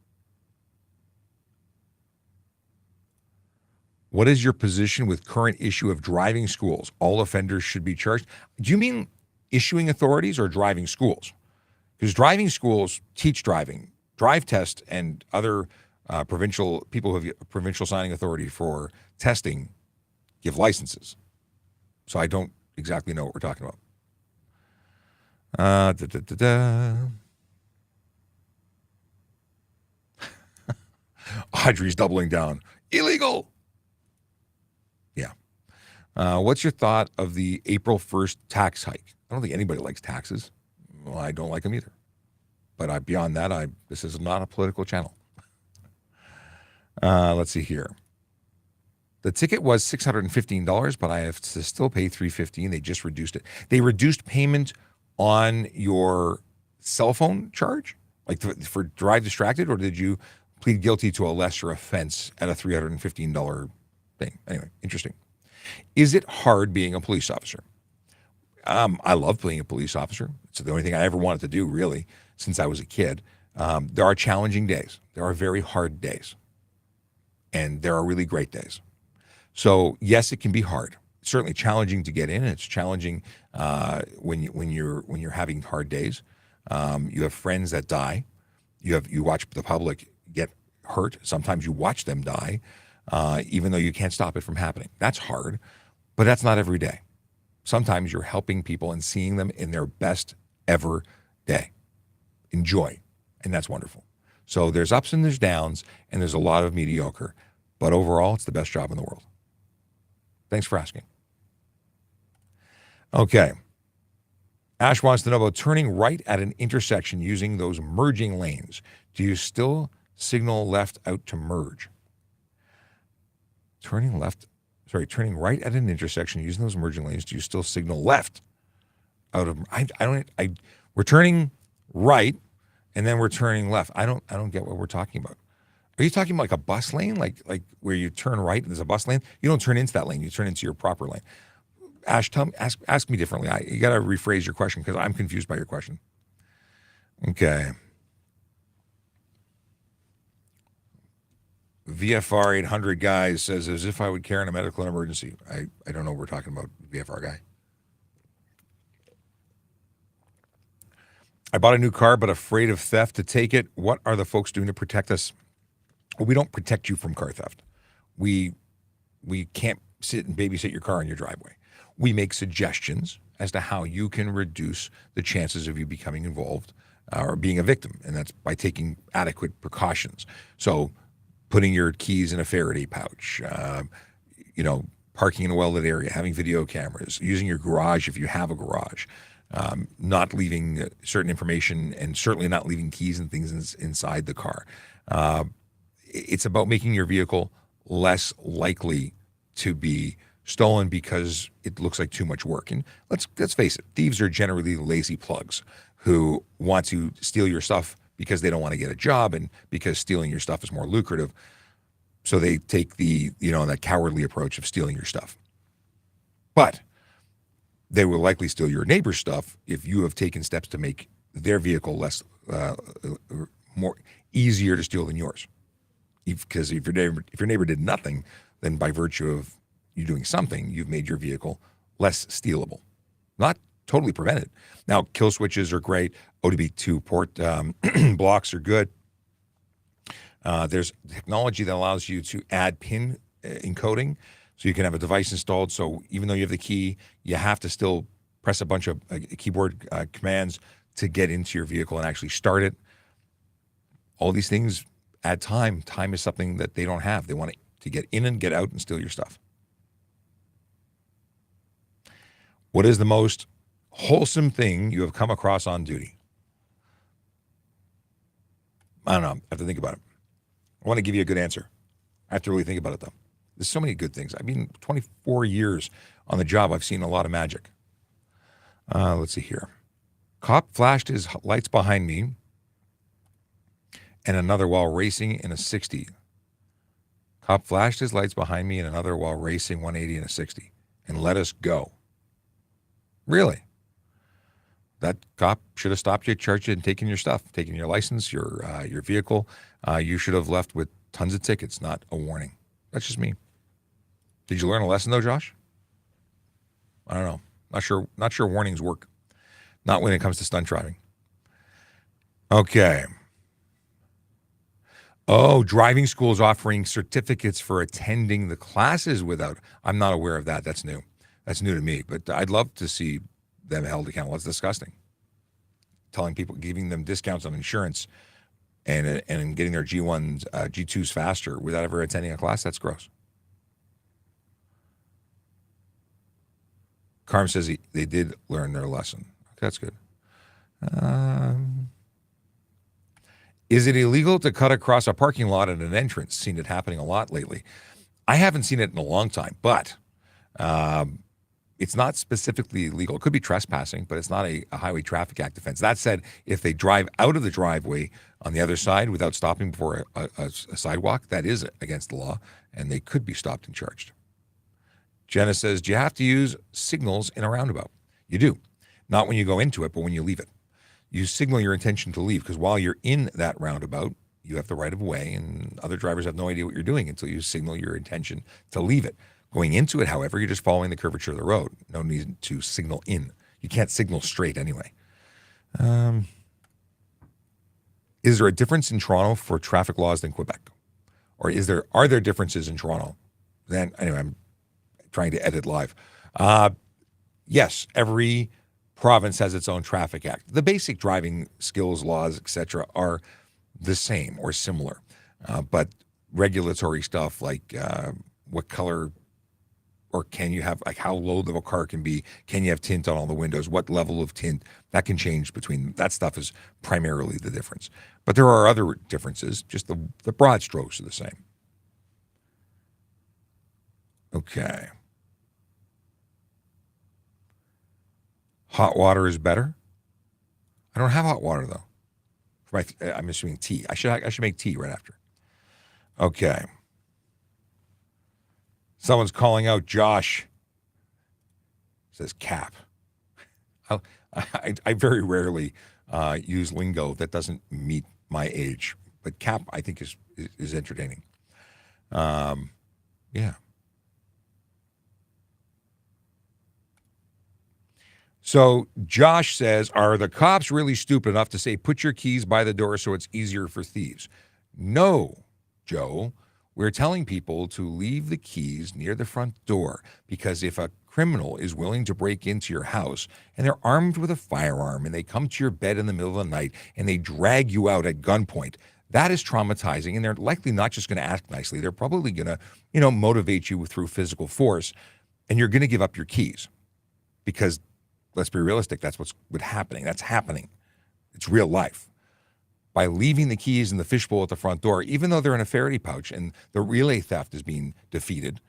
What is your position with current issue of driving schools? All offenders should be charged. Do you mean issuing authorities or driving schools? Because driving schools teach driving. Drive Test and other provincial people who have provincial signing authority for testing give licenses. So I don't exactly know what we're talking about. Audrey's doubling down. Illegal. Yeah. What's your thought of the April 1st tax hike? I don't think anybody likes taxes. Well, I don't like them either. But beyond that, this is not a political channel. Let's see here. The ticket was $615, but I have to still pay $315. They just reduced it. They reduced payment on your cell phone charge, like for drive distracted, or did you plead guilty to a lesser offense at a $315 thing? Anyway, interesting. Is it hard being a police officer? I love being a police officer. It's the only thing I ever wanted to do, really, since I was a kid. There are challenging days. There are very hard days. And there are really great days. So, yes, it can be hard. It's certainly challenging to get in. It's challenging when you're having hard days. You have friends that die. You watch the public get hurt. Sometimes you watch them die, even though you can't stop it from happening. That's hard, but that's not every day. Sometimes you're helping people and seeing them in their best ever day. Enjoy, and that's wonderful. So there's ups and there's downs, and there's a lot of mediocre. But overall, it's the best job in the world. Thanks for asking. Okay. Ash wants to know about turning right at an intersection using those merging lanes. Do you still signal left out to merge? Turning right at an intersection using those merging lanes. Do you still signal left out of? We're turning right, and then we're turning left. I don't get what we're talking about. Are you talking about like a bus lane, like where you turn right and there's a bus lane? You don't turn into that lane. You turn into your proper lane. Ash, ask me differently. You got to rephrase your question because I'm confused by your question. Okay. VFR 800 guy says, as if I would care in a medical emergency. I don't know what we're talking about, VFR guy. I bought a new car, but afraid of theft to take it. What are the folks doing to protect us? Well, we don't protect you from car theft. We can't sit and babysit your car in your driveway. We make suggestions as to how you can reduce the chances of you becoming involved or being a victim, and that's by taking adequate precautions. So putting your keys in a Faraday pouch, parking in a well-lit area, having video cameras, using your garage if you have a garage, not leaving certain information, and certainly not leaving keys and things inside the car. It's about making your vehicle less likely to be stolen because it looks like too much work. And let's face it, thieves are generally lazy plugs who want to steal your stuff because they don't want to get a job and because stealing your stuff is more lucrative. So they take that cowardly approach of stealing your stuff. But they will likely steal your neighbor's stuff if you have taken steps to make their vehicle more easier to steal than yours. Because if your neighbor did nothing, then by virtue of you doing something, you've made your vehicle less stealable. Not totally prevented. Now, kill switches are great. ODB2 port blocks are good. There's technology that allows you to add PIN encoding, so you can have a device installed. So even though you have the key, you have to still press a bunch of keyboard commands to get into your vehicle and actually start it. All these things add time. Time is something that they don't have. They want to get in and get out and steal your stuff. What is the most wholesome thing you have come across on duty? I don't know. I have to think about it. I want to give you a good answer. I have to really think about it, though. There's so many good things. I've been 24 years on the job. I've seen a lot of magic. Let's see here. Cop flashed his lights behind me and another while racing in a 60. Cop flashed his lights behind me and another while racing 180 in a 60 and let us go. Really? That cop should have stopped you, charged you, and taken your stuff, taken your license, your vehicle. You should have left with tons of tickets, not a warning. That's just me. Did you learn a lesson though, Josh? I don't know. Not sure warnings work. Not when it comes to stunt driving. Okay. Oh, driving schools offering certificates for attending the classes without. I'm not aware of that. That's new. That's new to me. But I'd love to see them held accountable. It's disgusting. Telling people, giving them discounts on insurance and getting their G1s, G2s faster without ever attending a class. That's gross. Carm says they did learn their lesson. Okay, that's good. Is it illegal to cut across a parking lot at an entrance? Seen it happening a lot lately. I haven't seen it in a long time, but it's not specifically illegal. It could be trespassing, but it's not a Highway Traffic Act offense. That said, if they drive out of the driveway on the other side without stopping before a sidewalk, that is against the law, and they could be stopped and charged. Jenna says, do you have to use signals in a roundabout? You do. Not when you go into it, but when you leave it. You signal your intention to leave, because while you're in that roundabout, you have the right of way, and other drivers have no idea what you're doing until you signal your intention to leave it. Going into it, however, you're just following the curvature of the road. No need to signal in. You can't signal straight anyway. Is there a difference in Toronto for traffic laws than Quebec? Or are there differences in Toronto? Then, anyway, I'm trying to edit live. Yes, every province has its own traffic act. The basic driving skills laws, etc., are the same or similar. But regulatory stuff like what color or can you have, like how low the car can be, can you have tint on all the windows, what level of tint, that can change between, that stuff is primarily the difference. But there are other differences, just the broad strokes are the same. Okay. Hot water is better? I don't have hot water though. I'm assuming tea. I should make tea right after. Okay. Someone's calling out Josh. Says Cap. I very rarely use lingo that doesn't meet my age, but Cap I think is entertaining. Yeah. So Josh says, are the cops really stupid enough to say, put your keys by the door so it's easier for thieves? No, Joe. We're telling people to leave the keys near the front door because if a criminal is willing to break into your house and they're armed with a firearm and they come to your bed in the middle of the night and they drag you out at gunpoint, that is traumatizing, and they're likely not just going to act nicely. They're probably going to, motivate you through physical force, and you're going to give up your keys because, let's be realistic, that's what's happening. That's happening. It's real life. By leaving the keys in the fishbowl at the front door, even though they're in a Faraday pouch and the relay theft is being defeated,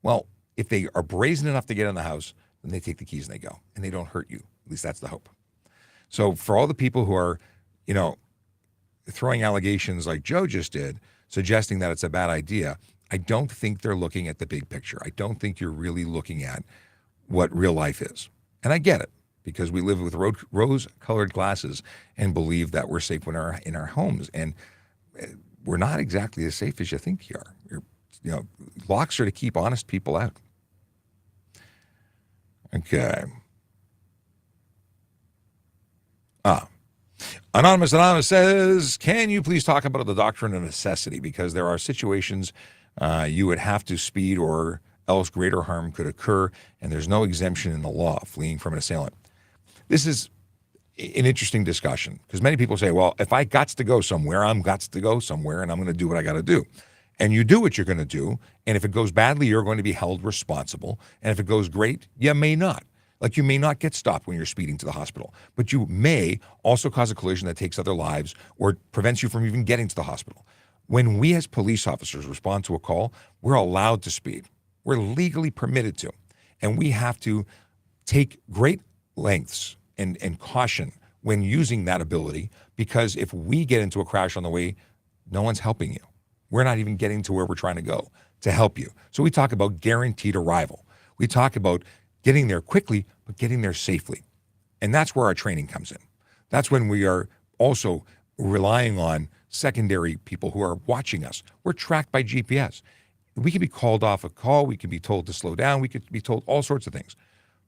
well, if they are brazen enough to get in the house, then they take the keys and they go, and they don't hurt you. At least that's the hope. So for all the people who are, throwing allegations like Joe just did, suggesting that it's a bad idea, I don't think they're looking at the big picture. I don't think you're really looking at what real life is. And I get it, because we live with rose-colored glasses and believe that we're safe when in our homes. And we're not exactly as safe as you think you are. Locks are to keep honest people out. Okay. Anonymous says, can you please talk about the doctrine of necessity? Because there are situations you would have to speed or else greater harm could occur, and there's no exemption in the law, fleeing from an assailant. This is an interesting discussion because many people say, well, if I got to go somewhere, I'm got to go somewhere, and I'm going to do what I got to do. And you do what you're going to do, and if it goes badly, you're going to be held responsible. And if it goes great, you may not. Like you may not get stopped when you're speeding to the hospital, but you may also cause a collision that takes other lives or prevents you from even getting to the hospital. When we as police officers respond to a call, we're allowed to speed. We're legally permitted to. And we have to take great lengths and caution when using that ability, because if we get into a crash on the way, no one's helping you. We're not even getting to where we're trying to go to help you. So we talk about guaranteed arrival. We talk about getting there quickly, but getting there safely. And that's where our training comes in. That's when we are also relying on secondary people who are watching us. We're tracked by GPS. We can be called off a call. We can be told to slow down. We could be told all sorts of things.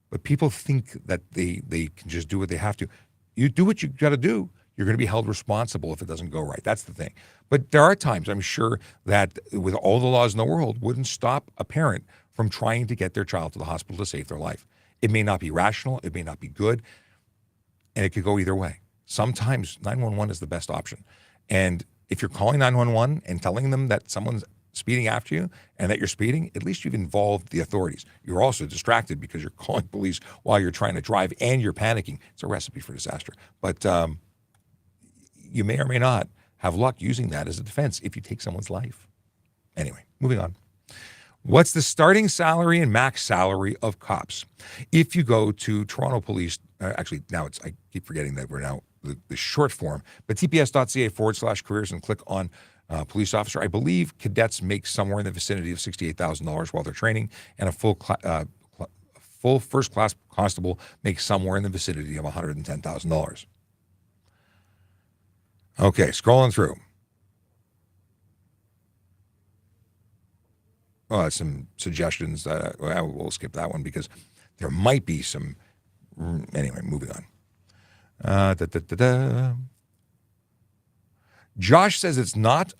But people think that they can just do what they have to. You do what you got to do. You're going to be held responsible if it doesn't go right. That's the thing. But there are times, I'm sure, that with all the laws in the world wouldn't stop a parent from trying to get their child to the hospital to save their life. It may not be rational. It may not be good. And it could go either way. Sometimes 911 is the best option. And if you're calling 911 and telling them that someone's speeding after you and that you're speeding, at least you've involved the authorities. You're also distracted because you're calling police while you're trying to drive and you're panicking. It's a recipe for disaster. But you may or may not have luck using that as a defense if you take someone's life. Anyway, moving on. What's the starting salary and max salary of cops? If you go to Toronto Police, actually now I keep forgetting that we're now the short form, but tps.ca/careers and click on police officer. I believe cadets make somewhere in the vicinity of $68,000 while they're training, and a full first-class constable makes somewhere in the vicinity of $110,000. Okay, scrolling through. Some suggestions. We'll skip that one because there might be some. Anyway, moving on. Josh says it's not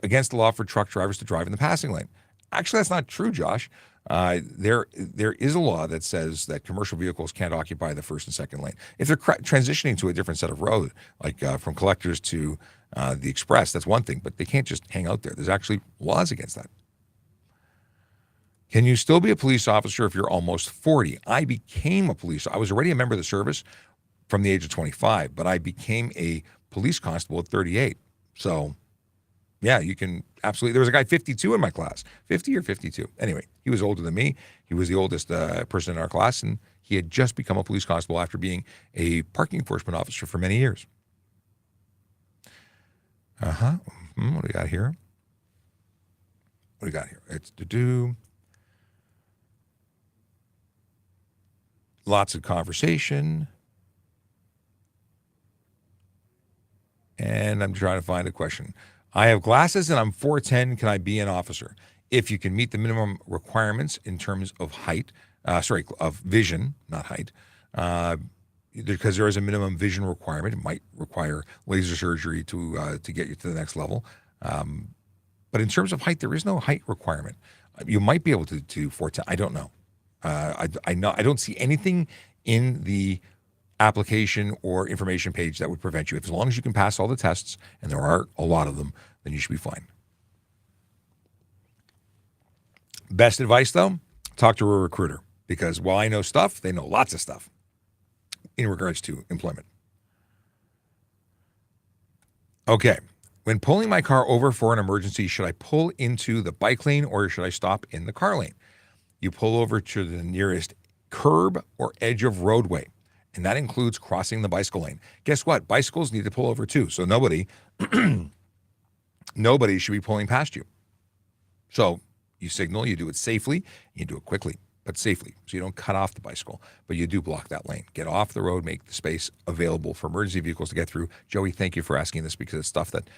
against the law for truck drivers to drive in the passing lane. Actually, that's not true, Josh. There is a law that says that commercial vehicles can't occupy the first and second lane. If they're transitioning to a different set of road, like from collectors to the express, that's one thing, but they can't just hang out there. There's actually laws against that. Can you still be a police officer if you're almost 40? I was already a member of the service from the age of 25, but I became a police constable at 38. So, yeah, you can absolutely. There was a guy 52 in my class, 50 or 52. Anyway, he was older than me. He was the oldest person in our class, and he had just become a police constable after being a parking enforcement officer for many years. What do we got here? It's to do. Lots of conversation. And I'm trying to find a question. I have glasses and I'm 4'10". Can I be an officer? If you can meet the minimum requirements in terms of height, of vision, not height, because there is a minimum vision requirement. It might require laser surgery to get you to the next level. But in terms of height, there is no height requirement. You might be able to do 4'10". I don't know. I don't see anything in the application or information page that would prevent you. As long as you can pass all the tests, and there are a lot of them, then you should be fine. Best advice, though, talk to a recruiter, because while I know stuff, they know lots of stuff in regards to employment. Okay. When pulling my car over for an emergency, should I pull into the bike lane or should I stop in the car lane? You pull over to the nearest curb or edge of roadway, and that includes crossing the bicycle lane. Guess what? Bicycles need to pull over too, so nobody should be pulling past you. So you signal, you do it safely, you do it quickly, but safely, so you don't cut off the bicycle, but you do block that lane. Get off the road, make the space available for emergency vehicles to get through. Joey, thank you for asking this, because it's stuff that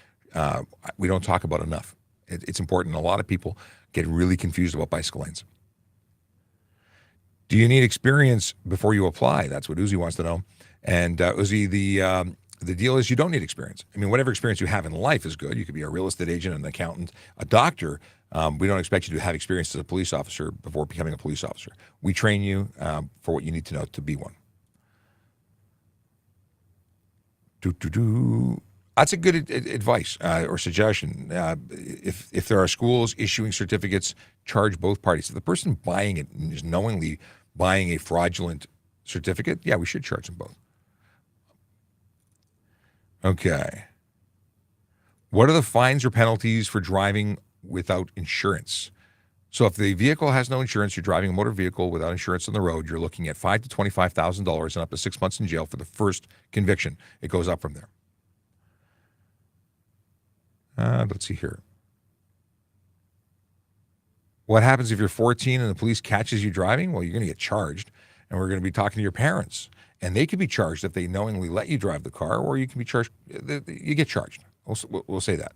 we don't talk about enough. It's important. A lot of people get really confused about bicycle lanes. Do you need experience before you apply? That's what Uzi wants to know. And Uzi, the deal is you don't need experience. I mean, whatever experience you have in life is good. You could be a real estate agent, an accountant, a doctor. We don't expect you to have experience as a police officer before becoming a police officer. We train you for what you need to know to be one. That's a good advice or suggestion. If there are schools issuing certificates, charge both parties. If the person buying it is knowingly buying a fraudulent certificate, yeah, we should charge them both. Okay. What are the fines or penalties for driving without insurance? So if the vehicle has no insurance, you're driving a motor vehicle without insurance on the road, you're looking at $5,000 to $25,000 and up to 6 months in jail for the first conviction. It goes up from there. Let's see here. What happens if you're 14 and the police catches you driving? Well, you're going to get charged, and we're going to be talking to your parents. And they could be charged if they knowingly let you drive the car, or you can be charged. You get charged. We'll say that.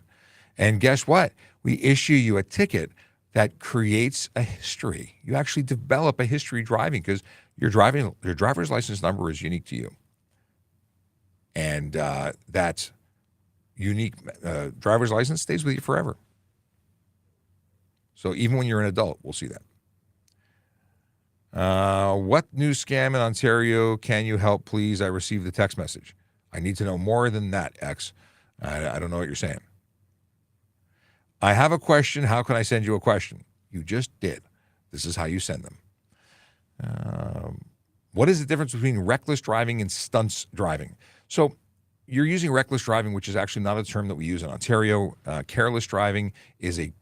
And guess what? We issue you a ticket that creates a history. You actually develop a history driving because your driver's license number is unique to you. And that unique driver's license stays with you forever. So even when you're an adult, we'll see that. What new scam in Ontario can you help, please? I received the text message. I need to know more than that, X. I don't know what you're saying. I have a question. How can I send you a question? You just did. This is how you send them. What is the difference between reckless driving and stunts driving? So you're using reckless driving, which is actually not a term that we use in Ontario. Careless driving is a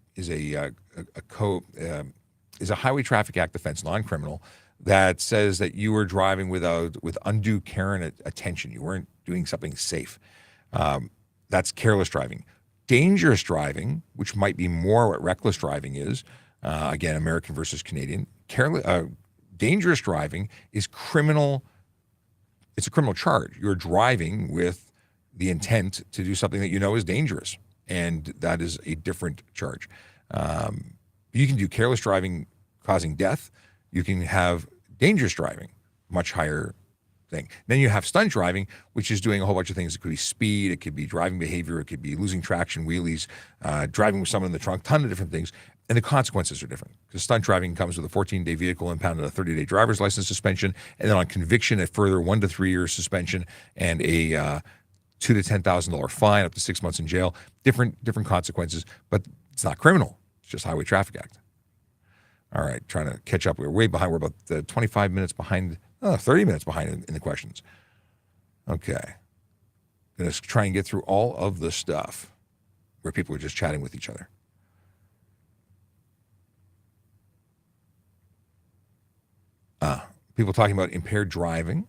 Highway Traffic Act offense, non-criminal, that says that you were driving with undue care and attention. You weren't doing something safe. That's careless driving. Dangerous driving, which might be more what reckless driving is, again, American versus Canadian. Dangerous driving is criminal. It's a criminal charge. You're driving with the intent to do something that you know is dangerous, and that is a different charge. You can do careless driving causing death. You can have dangerous driving, much higher thing. Then you have stunt driving, which is doing a whole bunch of things. It could be speed, it could be driving behavior, it could be losing traction, wheelies, driving with someone in the trunk, ton of different things. And the consequences are different because stunt driving comes with a 14-day vehicle impound and a 30-day driver's license suspension, and then on conviction, a further 1 to 3 years suspension and a $2,000 to $10,000 fine, up to 6 months in jail. Different consequences, but it's not criminal. It's just Highway Traffic Act. All right, trying to catch up. We're way behind. We're about 25 minutes behind, 30 minutes behind in the questions. Okay. Going to try and get through all of the stuff where people are just chatting with each other. People talking about impaired driving.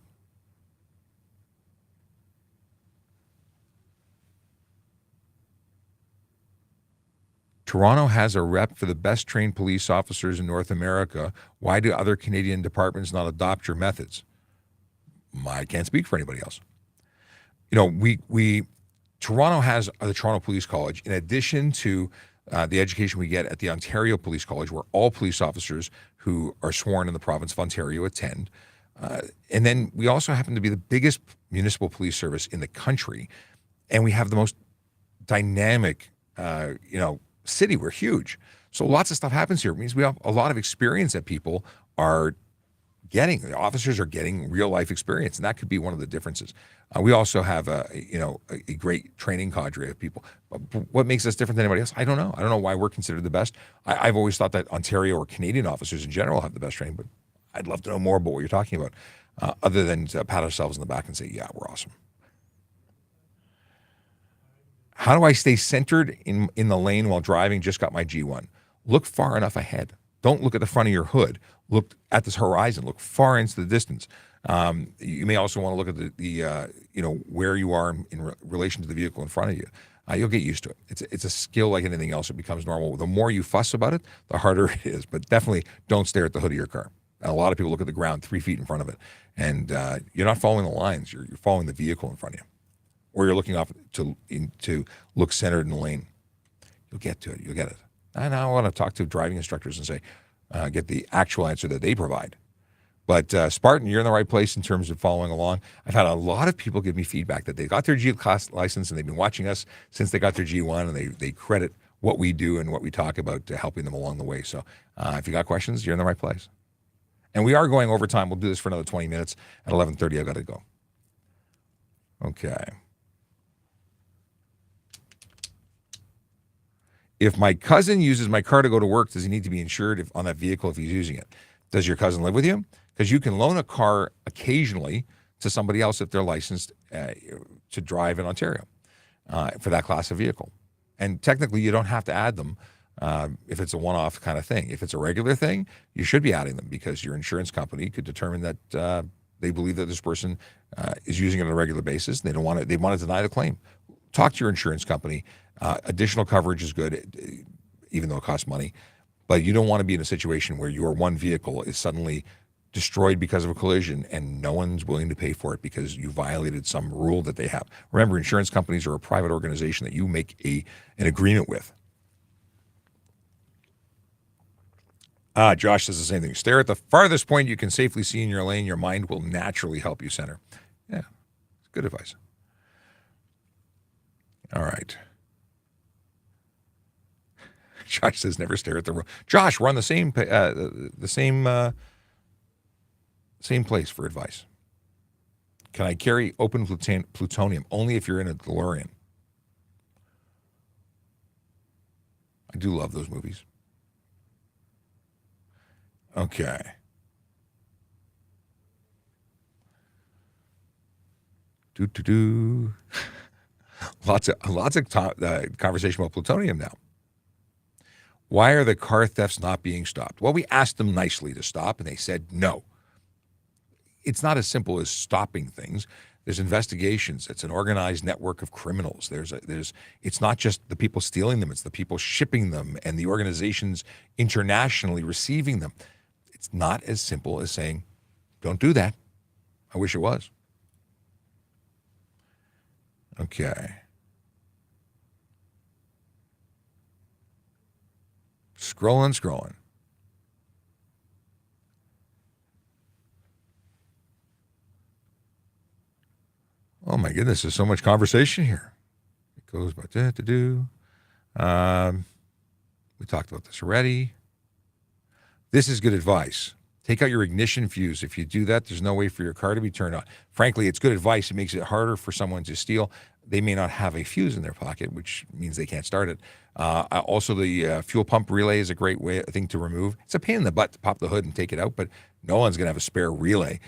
Toronto has a rep for the best trained police officers in North America. Why do other Canadian departments not adopt your methods? I can't speak for anybody else. You know, Toronto has the Toronto Police College, in addition to the education we get at the Ontario Police College, where all police officers who are sworn in the province of Ontario attend. And then we also happen to be the biggest municipal police service in the country. And we have the most dynamic, city. We're huge. So lots of stuff happens here. It means we have a lot of experience that people are getting. The officers are getting real life experience, and that could be one of the differences. We also have a great training cadre of people. What makes us different than anybody else? I don't know. I don't know why we're considered the best. I've always thought that Ontario or Canadian officers in general have the best training, but I'd love to know more about what you're talking about, other than to pat ourselves in the back and say, yeah, we're awesome. How do I stay centered in the lane while driving? Just got my G1. Look far enough ahead. Don't look at the front of your hood. Look at this horizon. Look far into the distance. You may also want to look at the where you are in relation to the vehicle in front of you. You'll get used to it. It's a skill like anything else. It becomes normal. The more you fuss about it, the harder it is. But definitely don't stare at the hood of your car. And a lot of people look at the ground 3 feet in front of it, and you're not following the lines. You're following the vehicle in front of you, or you're looking off to look centered in the lane. You'll get to it. You'll get it. And I want to talk to driving instructors and say, get the actual answer that they provide. But Spartan, you're in the right place in terms of following along. I've had a lot of people give me feedback that they got their G-Class license and they've been watching us since they got their G1, and they credit what we do and what we talk about to helping them along the way. So if you got questions, you're in the right place. And we are going over time. We'll do this for another 20 minutes. At 11:30, I've got to go. Okay. If my cousin uses my car to go to work, does he need to be insured on that vehicle if he's using it? Does your cousin live with you? Because you can loan a car occasionally to somebody else if they're licensed to drive in Ontario for that class of vehicle. And technically, you don't have to add them if it's a one-off kind of thing. If it's a regular thing, you should be adding them because your insurance company could determine that they believe that this person is using it on a regular basis. And they want to deny the claim. Talk to your insurance company. Additional coverage is good, even though it costs money. But you don't want to be in a situation where your one vehicle is suddenly destroyed because of a collision and no one's willing to pay for it because you violated some rule that they have. Remember, insurance companies are a private organization that you make an agreement with. Josh says the same thing. Stare at the farthest point you can safely see in your lane. Your mind will naturally help you center. Yeah, good advice. All right. Josh says never stare at the road. Josh, we're on the same place for advice. Can I carry open plutonium? Only if you're in a DeLorean. I do love those movies. Okay. Lots of conversation about plutonium now. Why are the car thefts not being stopped? Well, we asked them nicely to stop, and they said no. It's not as simple as stopping things. There's investigations. It's an organized network of criminals. It's not just the people stealing them. It's the people shipping them and the organizations internationally receiving them. It's not as simple as saying, don't do that. I wish it was. Okay. Scrolling. my goodness, there's so much conversation here. It goes by we talked about this already. This is good advice. Take out your ignition fuse. If you do that, there's no way for your car to be turned on. Frankly, it's good advice. It makes it harder for someone to steal. They may not have a fuse in their pocket, which means they can't start it. Also, the fuel pump relay is a great thing to remove. It's a pain in the butt to pop the hood and take it out, but no one's going to have a spare relay.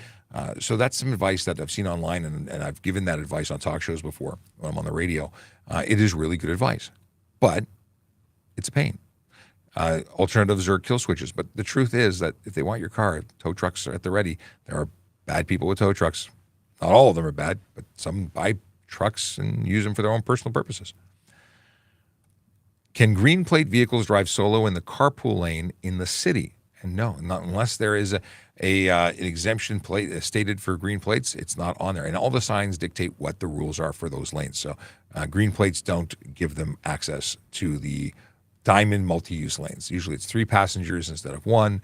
So that's some advice that I've seen online, and I've given that advice on talk shows before when I'm on the radio. It is really good advice, but it's a pain. Alternatives are kill switches, but the truth is that if they want your car, tow trucks are at the ready. There are bad people with tow trucks. Not all of them are bad, but some buy trucks and use them for their own personal purposes. Can green plate vehicles drive solo in the carpool lane in the city? And no, not unless there is an exemption plate stated for green plates. It's not on there, and all the signs dictate what the rules are for those lanes. So green plates don't give them access to the diamond multi-use lanes. Usually it's 3 passengers instead of 1,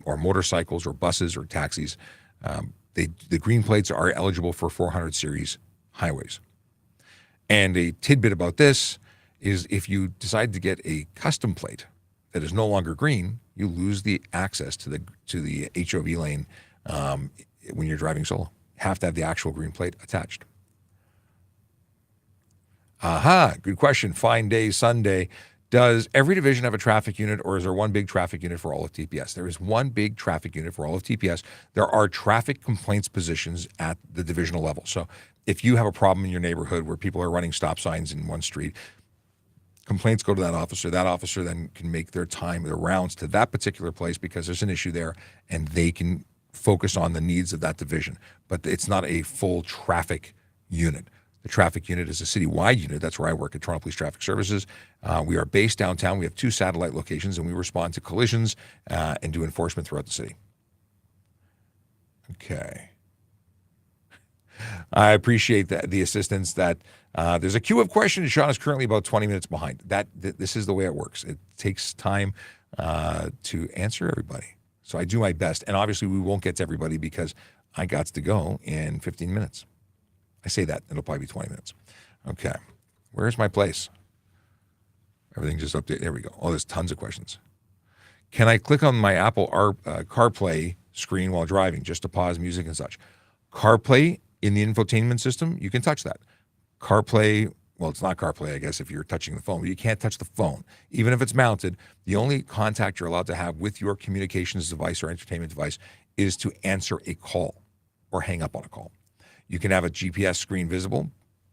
or motorcycles or buses or taxis. The green plates are eligible for 400 series highways. And a tidbit about this is if you decide to get a custom plate that is no longer green, you lose the access to the HOV lane when you're driving solo. You have to have the actual green plate attached. Good question. Fine day, Sunday. Does every division have a traffic unit, or is there one big traffic unit for all of TPS? There is one big traffic unit for all of TPS. There are traffic complaints positions at the divisional level. So if you have a problem in your neighborhood where people are running stop signs in one street, complaints go to that officer. That officer then can make their rounds to that particular place because there's an issue there, and they can focus on the needs of that division. But it's not a full traffic unit. The traffic unit is a citywide unit. That's where I work at Toronto Police Traffic Services. We are based downtown. We have 2 satellite locations, and we respond to collisions and do enforcement throughout the city. Okay. I appreciate the assistance. That there's a queue of questions. Sean is currently about 20 minutes behind. This is the way it works. It takes time to answer everybody. So I do my best. And obviously we won't get to everybody because I got to go in 15 minutes. I say that. It'll probably be 20 minutes. Okay. Where's my place? Everything just updated. There we go. Oh, there's tons of questions. Can I click on my Apple CarPlay screen while driving just to pause music and such? CarPlay in the infotainment system, you can touch that. CarPlay, well, it's not CarPlay, I guess, if you're touching the phone, but you can't touch the phone. Even if it's mounted, the only contact you're allowed to have with your communications device or entertainment device is to answer a call or hang up on a call. You can have a GPS screen visible.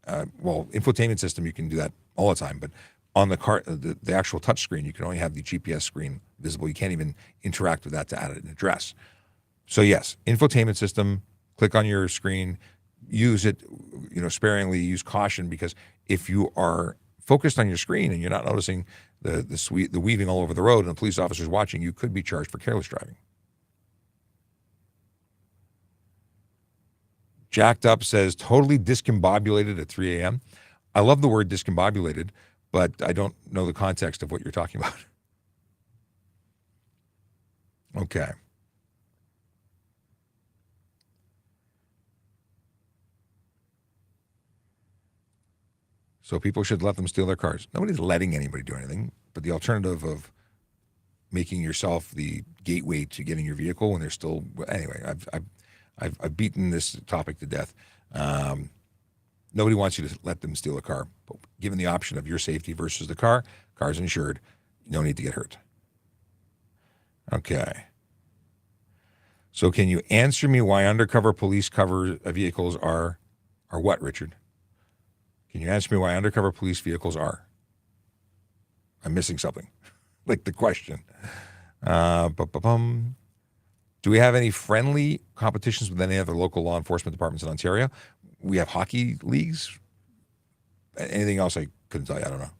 Infotainment system, you can do that all the time, but on the car, the actual touch screen, you can only have the GPS screen visible. You can't even interact with that to add an address. So yes, infotainment system, click on your screen, use it, sparingly, use caution, because if you are focused on your screen and you're not noticing the weaving all over the road and the police officer's watching, you could be charged for careless driving. Jacked Up says, totally discombobulated at 3 a.m. I love the word discombobulated, but I don't know the context of what you're talking about. Okay. So people should let them steal their cars. Nobody's letting anybody do anything, but the alternative of making yourself the gateway to getting your vehicle when they're still, anyway, I've beaten this topic to death. Nobody wants you to let them steal a car. But given the option of your safety versus the car's insured, no need to get hurt. Okay. So can you answer me why undercover police cover vehicles are what, Richard? Can you answer me why undercover police vehicles are? I'm missing something. Like the question. Do we have any friendly competitions with any other local law enforcement departments in Ontario? We have hockey leagues. Anything else I couldn't tell you. I don't know.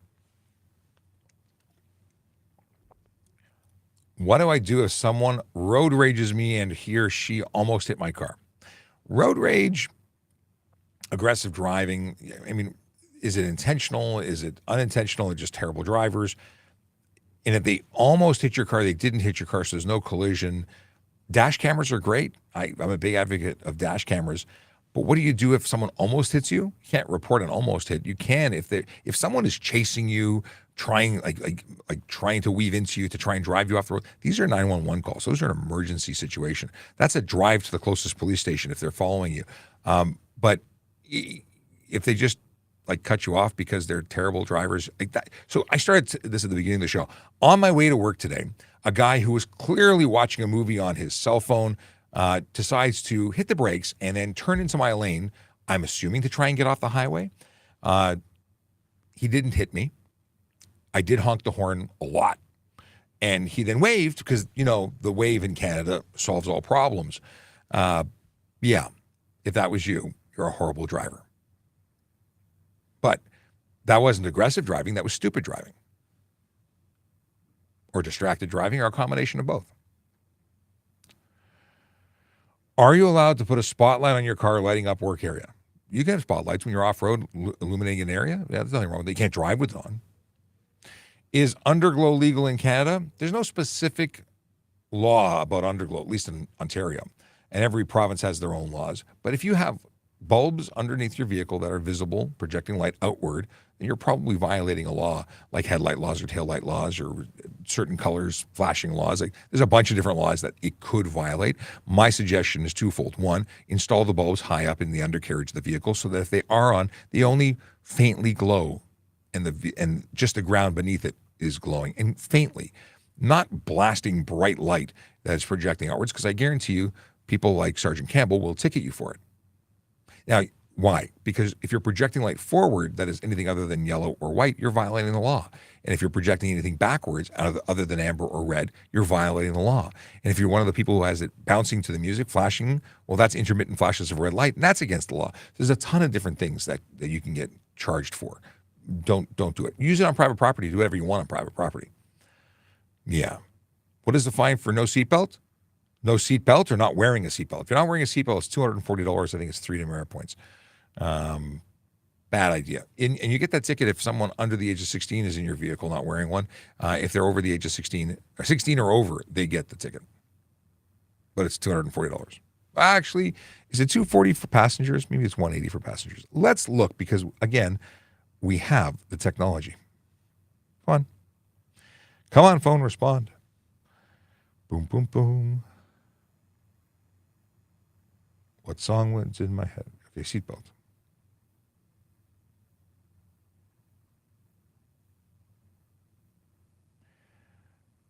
What do I do if someone road rages me and he or she almost hit my car? Road rage, aggressive driving, I mean, is it intentional? Is it unintentional? Or just terrible drivers? And if they almost hit your car, they didn't hit your car, so there's no collision. Dash cameras are great. I'm a big advocate of dash cameras, But what do you do if someone almost hits you? You can't report an almost hit. You can if someone is chasing you, trying trying to weave into you to try and drive you off the road. These are 911 calls. Those are an emergency situation. That's a drive to the closest police station if they're following you. But if they just cut you off because they're terrible drivers like that. So I started this at the beginning of the show. On my way to work today, a guy who was clearly watching a movie on his cell phone decides to hit the brakes and then turn into my lane, I'm assuming to try and get off the highway. He didn't hit me. I did honk the horn a lot. And he then waved because, the wave in Canada solves all problems. Yeah, if that was you, you're a horrible driver. But that wasn't aggressive driving. That was stupid driving. Or distracted driving, or a combination of both. Are you allowed to put a spotlight on your car lighting up work area? You can have spotlights when you're off-road illuminating an area. Yeah, there's nothing wrong with it. You can't drive with it on. Is underglow legal in Canada? There's no specific law about underglow, at least in Ontario. And every province has their own laws. But if you have bulbs underneath your vehicle that are visible, projecting light outward, then you're probably violating a law, like headlight laws or taillight laws or certain colors, flashing laws. There's a bunch of different laws that it could violate. My suggestion is twofold. One, install the bulbs high up in the undercarriage of the vehicle so that if they are on, they only faintly glow and just the ground beneath it is glowing, and faintly, not blasting bright light that's projecting outwards, because I guarantee you people like Sergeant Campbell will ticket you for it. Now, why? Because if you're projecting light forward that is anything other than yellow or white, you're violating the law. And if you're projecting anything backwards other than amber or red, you're violating the law. And if you're one of the people who has it bouncing to the music, flashing, well, that's intermittent flashes of red light, and that's against the law. There's a ton of different things that you can get charged for. Don't do it. Use it on private property. Do whatever you want on private property. Yeah. What is the fine for no seatbelt? No seatbelt or not wearing a seatbelt. If you're not wearing a seatbelt, it's $240. I think it's 3 demerit points. Bad idea. And you get that ticket if someone under the age of 16 is in your vehicle not wearing one. If they're over the age of 16 or over, they get the ticket. But it's $240. Actually, is it $240 for passengers? Maybe it's $180 for passengers. Let's look because, again, we have the technology. Come on, phone, respond. Boom, boom, boom. What song was in my head? Okay, seatbelt.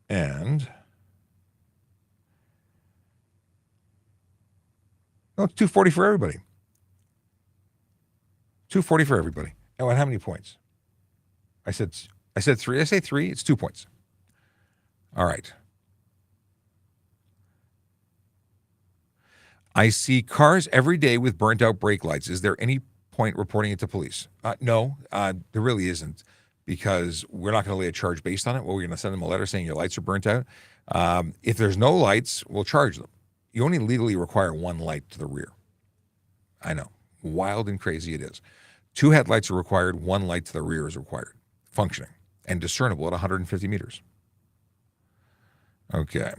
And it's $240 for everybody. $240 for everybody. Oh, and how many points? I said 3. I say 3. It's 2 points. All right. I see cars every day with burnt out brake lights. Is there any point reporting it to police? No, there really isn't, because we're not going to lay a charge based on it. Well, we're going to send them a letter saying your lights are burnt out. If there's no lights, we'll charge them. You only legally require 1 light to the rear. I know. Wild and crazy it is. 2 headlights are required. 1 light to the rear is required. Functioning and discernible at 150 meters. Okay.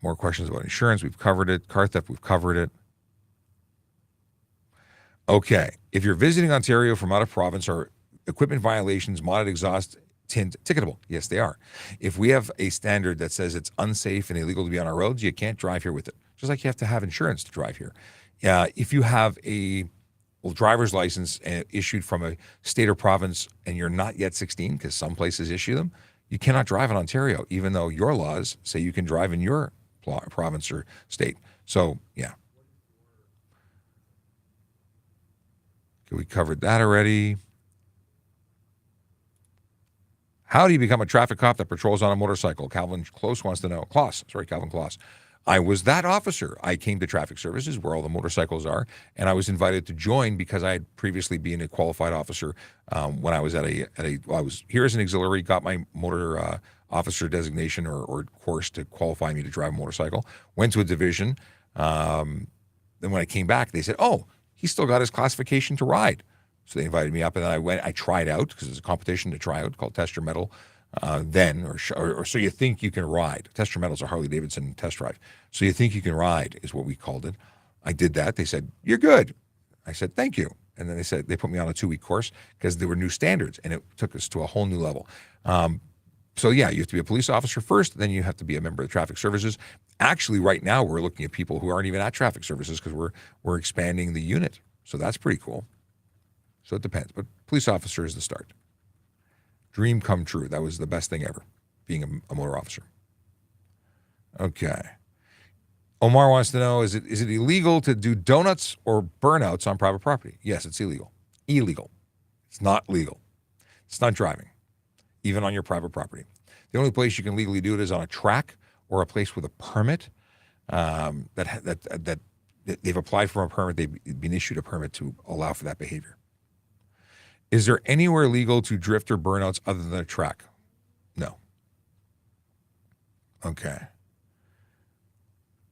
More questions about insurance. We've covered it. Car theft, we've covered it. Okay. If you're visiting Ontario from out of province, are equipment violations, modded exhaust tint ticketable? Yes, they are. If we have a standard that says it's unsafe and illegal to be on our roads, you can't drive here with it. Just like you have to have insurance to drive here. If you have a driver's license issued from a state or province and you're not yet 16, because some places issue them, you cannot drive in Ontario, even though your laws say you can drive in your province or state. So, yeah. Okay, we covered that already. How do you become a traffic cop that patrols on a motorcycle? Calvin Close wants to know. Calvin Kloss. I was that officer. I came to traffic services where all the motorcycles are, and I was invited to join because I had previously been a qualified officer when I was I was here as an auxiliary, got my motor officer designation or course to qualify me to drive a motorcycle, went to a division. Then when I came back, they said, oh, he's still got his classification to ride. So they invited me up, and then I tried out because there's a competition to try out called Test Your Metal then, or so you think you can ride. Test Your Metals, a Harley Davidson test drive. So you think you can ride is what we called it. I did that. They said, you're good. I said, thank you. And then they put me on a 2-week course because there were new standards, and it took us to a whole new level. So yeah, you have to be a police officer first, then you have to be a member of the traffic services. Actually, right now we're looking at people who aren't even at traffic services because we're expanding the unit. So that's pretty cool. So it depends, but police officer is the start. Dream come true. That was the best thing ever, being a motor officer. Okay. Omar wants to know, is it illegal to do donuts or burnouts on private property? Yes, it's illegal. Illegal. It's not legal. It's not driving, even on your private property. The only place you can legally do it is on a track or a place with a permit that they've applied for a permit. They've been issued a permit to allow for that behavior. Is there anywhere legal to drift or burnouts other than a track? No. Okay.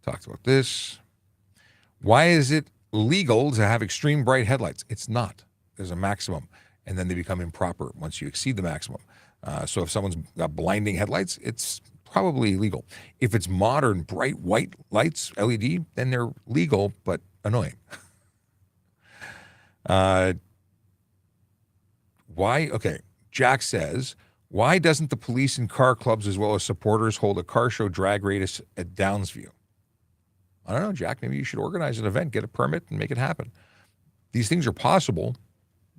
Talked about this. Why is it legal to have extreme bright headlights? It's not. There's a maximum, and then they become improper once you exceed the maximum. So if someone's got blinding headlights, it's probably illegal. If it's modern, bright white lights, LED, then they're legal, but annoying. Why? Okay. Jack says, why doesn't the police and car clubs as well as supporters hold a car show drag race at Downsview? I don't know, Jack. Maybe you should organize an event, get a permit, and make it happen. These things are possible,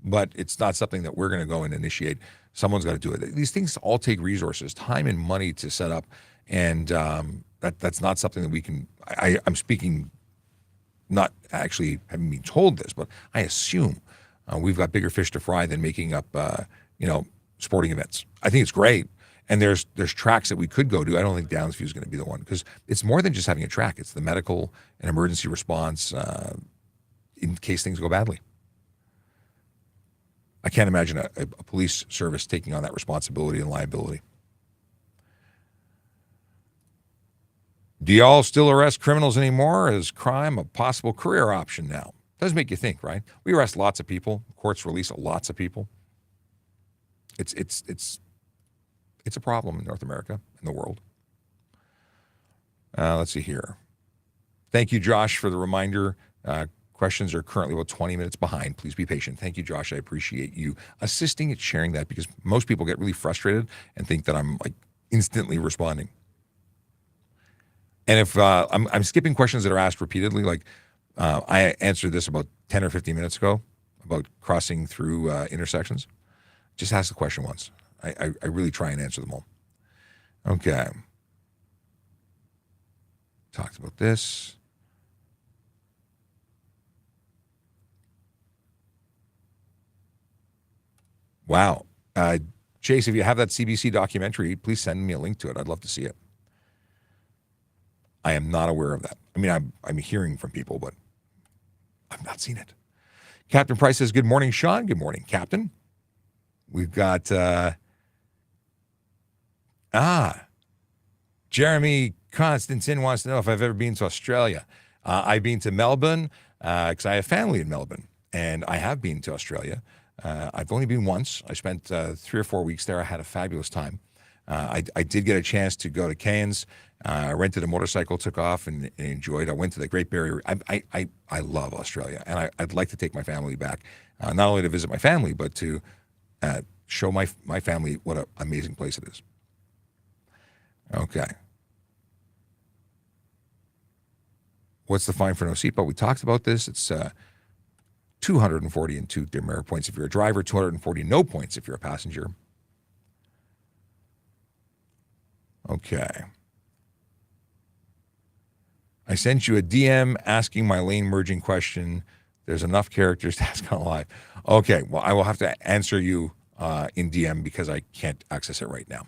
but it's not something that we're going to go and initiate. Someone's got to do it. These things all take resources, time and money to set up, and that's not something that we can. I'm speaking, not actually having been told this, but I assume we've got bigger fish to fry than making up, sporting events. I think it's great. And there's tracks that we could go to. I don't think Downsview is going to be the one because it's more than just having a track. It's the medical and emergency response in case things go badly. I can't imagine a police service taking on that responsibility and liability. Do y'all still arrest criminals anymore? Is crime a possible career option now? Does make you think, right? We arrest lots of people. Courts release lots of people. It's a problem in North America and the world. Let's see here. Thank you, Josh, for the reminder. Questions are currently about 20 minutes behind. Please be patient. Thank you, Josh. I appreciate you assisting at sharing that because most people get really frustrated and think that I'm like instantly responding. And if I'm skipping questions that are asked repeatedly, like I answered this about 10 or 15 minutes ago about crossing through intersections. Just ask the question once. I really try and answer them all. Okay. Talked about this. Wow. Chase, if you have that CBC documentary, please send me a link to it. I'd love to see it. I am not aware of that. I mean, I'm hearing from people, but I've not seen it. Captain Price says, good morning, Sean. Good morning, Captain. We've got, Jeremy Constantine wants to know if I've ever been to Australia. I've been to Melbourne because I have family in Melbourne, and I have been to Australia. I've only been once. I spent 3 or 4 weeks there. I had a fabulous time. I did get a chance to go to Cairns. I rented a motorcycle, took off, and enjoyed. I went to the Great Barrier. I love Australia, and I'd like to take my family back, not only to visit my family, but to show my family what an amazing place it is. Okay. What's the fine for no seatbelt? We talked about this. It's 240 and 2 demerit points if you're a driver, 240 no points if you're a passenger. Okay. I sent you a DM asking my lane merging question. There's enough characters to ask on live. Okay, well, I will have to answer you in DM because I can't access it right now.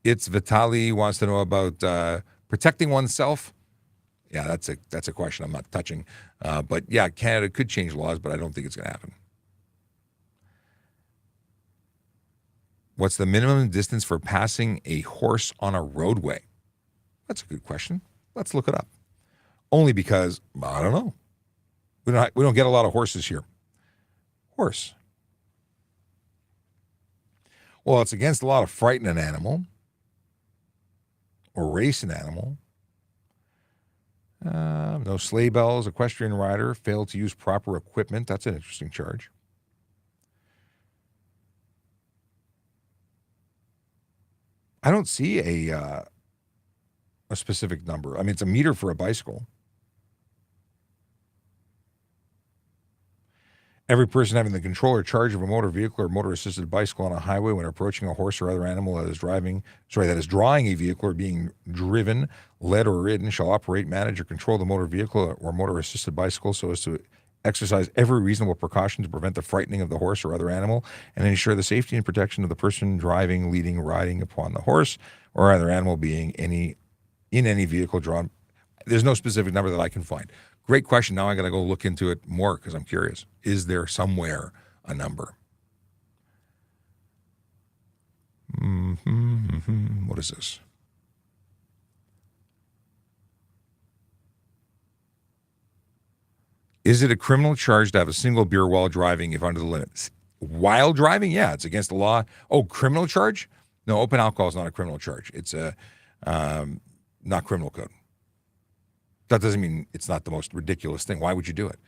It's Vitali wants to know about protecting oneself. Yeah, that's a question I'm not touching. But yeah, Canada could change laws, but I don't think it's going to happen. What's the minimum distance for passing a horse on a roadway? That's a good question. Let's look it up. Only because, I don't know. We don't get a lot of horses here. Horse. Well, it's against the law to frighten an animal or race an animal. No sleigh bells, equestrian rider, failed to use proper equipment. That's an interesting charge. I don't see a specific number. I mean, it's a meter for a bicycle. Every person having the control or charge of a motor vehicle or motor-assisted bicycle on a highway when approaching a horse or other animal that is drawing a vehicle or being driven, led, or ridden shall operate, manage, or control the motor vehicle or motor-assisted bicycle so as to exercise every reasonable precaution to prevent the frightening of the horse or other animal and ensure the safety and protection of the person driving, leading, riding upon the horse or other animal being in any vehicle drawn. There's no specific number that I can find. Great question. Now I got to go look into it more because I'm curious. Is there somewhere a number? What is this? Is it a criminal charge to have a single beer while driving if under the limits? While driving? Yeah, it's against the law. Oh, criminal charge? No, open alcohol is not a criminal charge. It's a not criminal code. That doesn't mean it's not the most ridiculous thing. Why would you do it?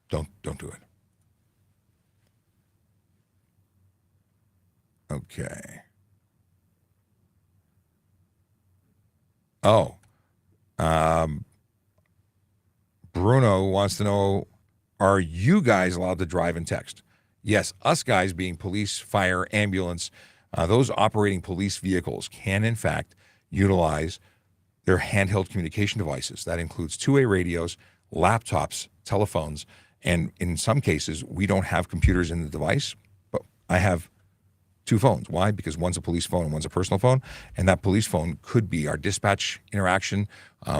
Don't do it. Okay. Oh. Bruno wants to know, are you guys allowed to drive and text? Yes, us guys being police, fire, ambulance, those operating police vehicles can, in fact, utilize their handheld communication devices. That includes two-way radios, laptops, telephones, and in some cases, we don't have computers in the device, but I have two phones. Why? Because one's a police phone and one's a personal phone, and that police phone could be our dispatch interaction.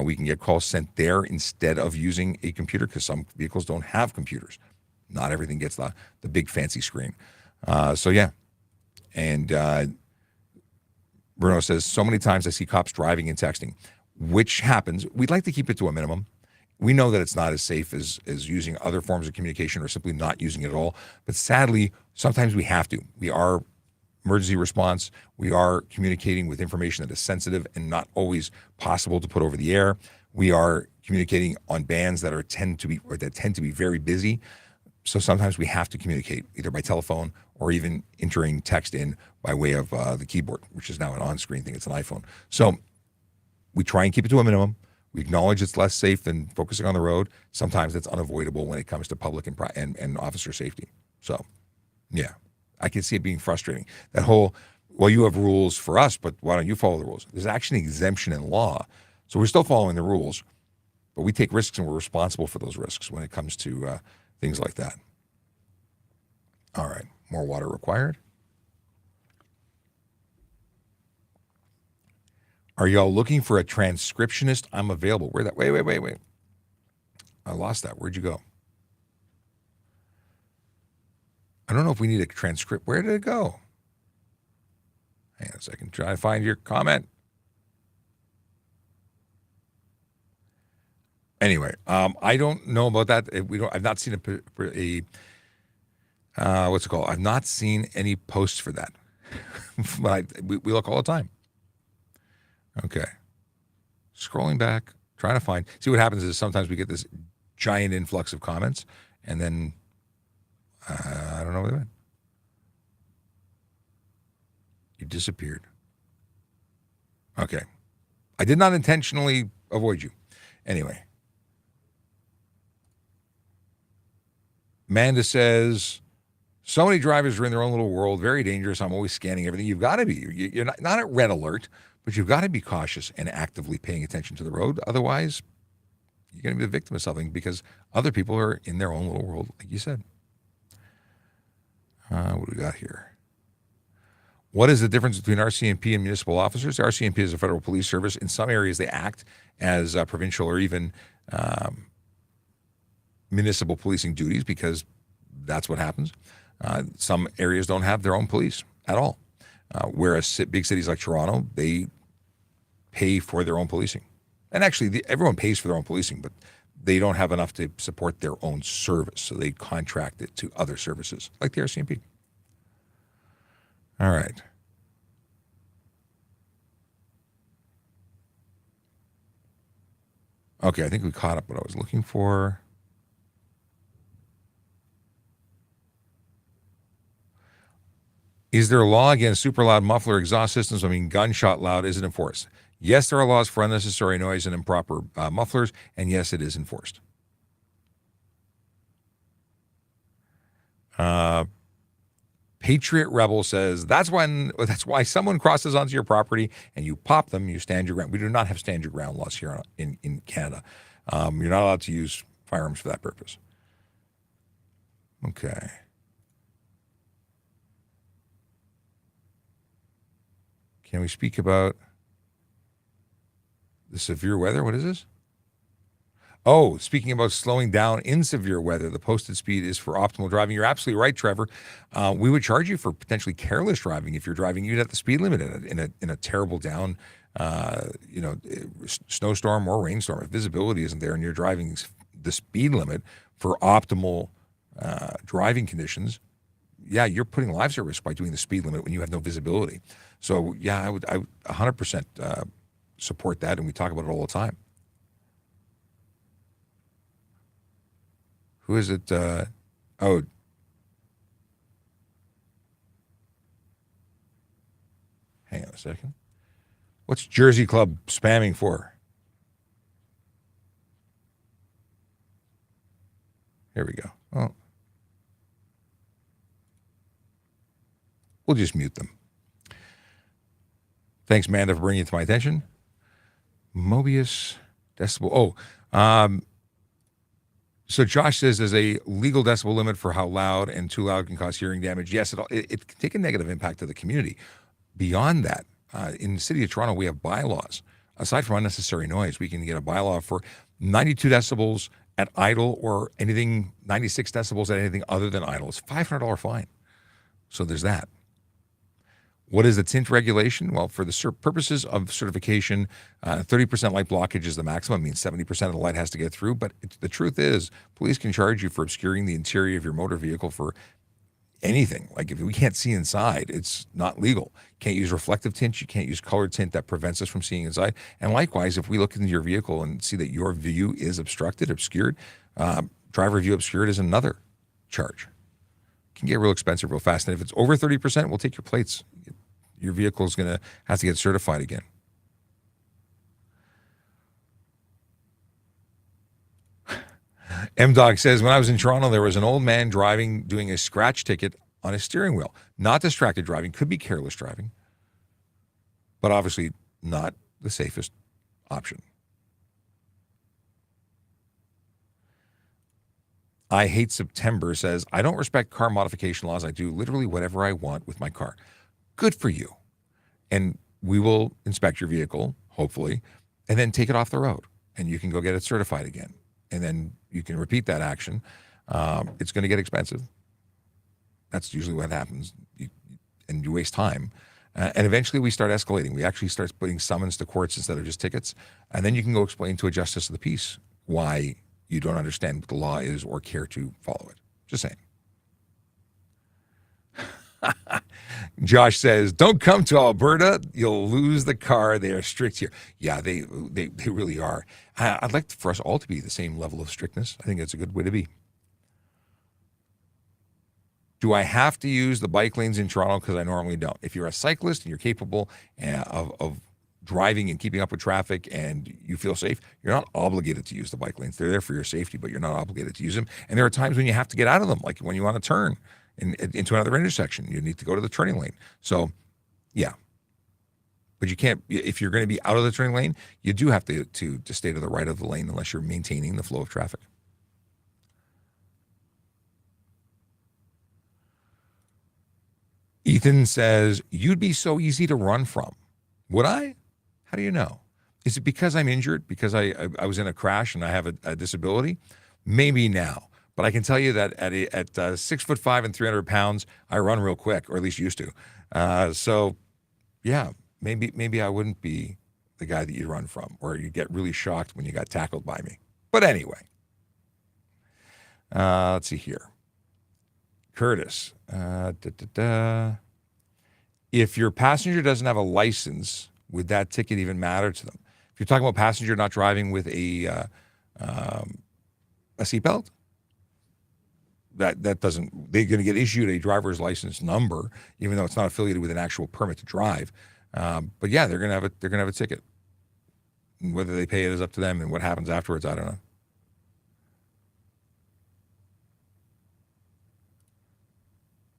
We can get calls sent there instead of using a computer because some vehicles don't have computers. Not everything gets the big fancy screen. So yeah, and Bruno says, so many times I see cops driving and texting, which happens. We'd like to keep it to a minimum. We know that it's not as safe as using other forms of communication or simply not using it at all. But sadly, sometimes we have to. We are emergency response. We are communicating with information that is sensitive and not always possible to put over the air. We are communicating on bands that tend to be very busy. So sometimes we have to communicate either by telephone or even entering text in by way of the keyboard, which is now an on-screen thing. It's an iPhone. So we try and keep it to a minimum. We acknowledge it's less safe than focusing on the road. Sometimes it's unavoidable when it comes to public and officer safety. So, yeah, I can see it being frustrating. That whole, well, you have rules for us, but why don't you follow the rules? There's actually an exemption in law. So we're still following the rules, but we take risks and we're responsible for those risks when it comes to things like that. All right, more water required. Are y'all looking for a transcriptionist? I'm available. Where'd that? Wait. I lost that. Where'd you go? I don't know if we need a transcript. Where did it go? Hang on a second. Try to find your comment. Anyway, I don't know about that. I've not seen what's it called? I've not seen any posts for that. But we look all the time. Okay. Scrolling back, trying to find. See, what happens is sometimes we get this giant influx of comments, and then I don't know where they went. You disappeared. Okay. I did not intentionally avoid you. Anyway. Amanda says, so many drivers are in their own little world, very dangerous. I'm always scanning everything. You've got to be. You're not at red alert, but you've got to be cautious and actively paying attention to the road. Otherwise, you're going to be the victim of something because other people are in their own little world, like you said. What do we got here? What is the difference between RCMP and municipal officers? RCMP is a federal police service. In some areas, they act as provincial or even municipal policing duties because that's what happens. Some areas don't have their own police at all. Whereas big cities like Toronto, they pay for their own policing. And actually, everyone pays for their own policing, but they don't have enough to support their own service. So they contract it to other services, like the RCMP. All right. Okay, I think we caught up what I was looking for. Is there a law against super loud muffler exhaust systems? I mean, gunshot loud isn't enforced. Yes, there are laws for unnecessary noise and improper mufflers, and yes, it is enforced. Patriot Rebel says that's why someone crosses onto your property and you pop them, you stand your ground. We do not have stand your ground laws here in Canada. You're not allowed to use firearms for that purpose. Okay. Can we speak about the severe weather? What is this? Oh, speaking about slowing down in severe weather, the posted speed is for optimal driving. You're absolutely right, Trevor. We would charge you for potentially careless driving if you're driving even at the speed limit in a terrible down, snowstorm or rainstorm. If visibility isn't there and you're driving the speed limit for optimal driving conditions, yeah, you're putting lives at risk by doing the speed limit when you have no visibility. So yeah, I would 100% support that, and we talk about it all the time. Who is it? Hang on a second. What's Jersey Club spamming for? Here we go. Oh. We'll just mute them. Thanks, Amanda, for bringing it to my attention. Mobius decibel. So Josh says there's a legal decibel limit for how loud and too loud can cause hearing damage. Yes, it can take a negative impact to the community. Beyond that, in the city of Toronto, we have bylaws. Aside from unnecessary noise, we can get a bylaw for 92 decibels at idle or anything 96 decibels at anything other than idle. It's a $500 fine. So there's that. What is the tint regulation? Well, for the purposes of certification, 30% light blockage is the maximum. It means 70% of the light has to get through. But the truth is, police can charge you for obscuring the interior of your motor vehicle for anything. Like if we can't see inside, it's not legal. Can't use reflective tint. You can't use colored tint that prevents us from seeing inside. And likewise, if we look into your vehicle and see that your view is obscured, driver view obscured is another charge. Can get real expensive real fast. And if it's over 30%, we'll take your plates. Your vehicle is going to have to get certified again. M-Dog says, when I was in Toronto, there was an old man doing a scratch ticket on his steering wheel. Not distracted driving, could be careless driving, but obviously not the safest option. I Hate September says, I don't respect car modification laws. I do literally whatever I want with my car. Good for you. And we will inspect your vehicle, hopefully, and then take it off the road. And you can go get it certified again. And then you can repeat that action. It's going to get expensive. That's usually what happens. And you waste time. And eventually we start escalating. We actually start putting summons to courts instead of just tickets. And then you can go explain to a justice of the peace why you don't understand what the law is or care to follow it. Just saying. Josh says, don't come to Alberta. You'll lose the car. They are strict here. Yeah, they really are. I'd like for us all to be the same level of strictness. I think that's a good way to be. Do I have to use the bike lanes in Toronto? Because I normally don't. If you're a cyclist and you're capable of driving and keeping up with traffic and you feel safe, you're not obligated to use the bike lanes. They're there for your safety, but you're not obligated to use them. And there are times when you have to get out of them, like when you want to turn into another intersection. You need to go to the turning lane. So, yeah. But you can't, if you're going to be out of the turning lane, you do have to stay to the right of the lane unless you're maintaining the flow of traffic. Ethan says, you'd be so easy to run from. Would I? How do you know? Is it because I'm injured? Because I was in a crash and I have a disability? Maybe now. But I can tell you that at 6'5" and 300 pounds, I run real quick, or at least used to. So, yeah, maybe I wouldn't be the guy that you run from, or you get really shocked when you got tackled by me. But anyway, let's see here. Curtis, If your passenger doesn't have a license, would that ticket even matter to them? If you're talking about passenger not driving with a seatbelt, that doesn't. They're going to get issued a driver's license number, even though it's not affiliated with an actual permit to drive. But yeah, they're going to have a ticket. And whether they pay it is up to them, and what happens afterwards, I don't know.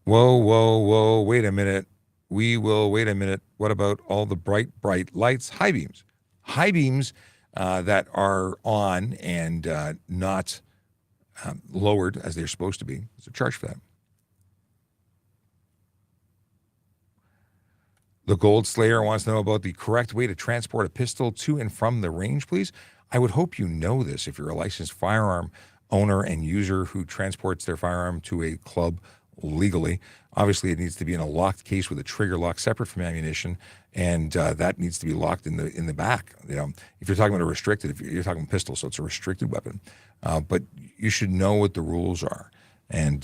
Whoa, wait a minute. Wait a minute. What about all the bright lights? High beams. High beams that are on and not lowered as they're supposed to be. There's a charge for that. The Gold Slayer wants to know about the correct way to transport a pistol to and from the range, please. I would hope you know this if you're a licensed firearm owner and user who transports their firearm to a club legally. Obviously, it needs to be in a locked case with a trigger lock separate from ammunition, and that needs to be locked in the back. You know, if you're talking about a restricted, if you're talking pistol, so it's a restricted weapon. But you should know what the rules are, and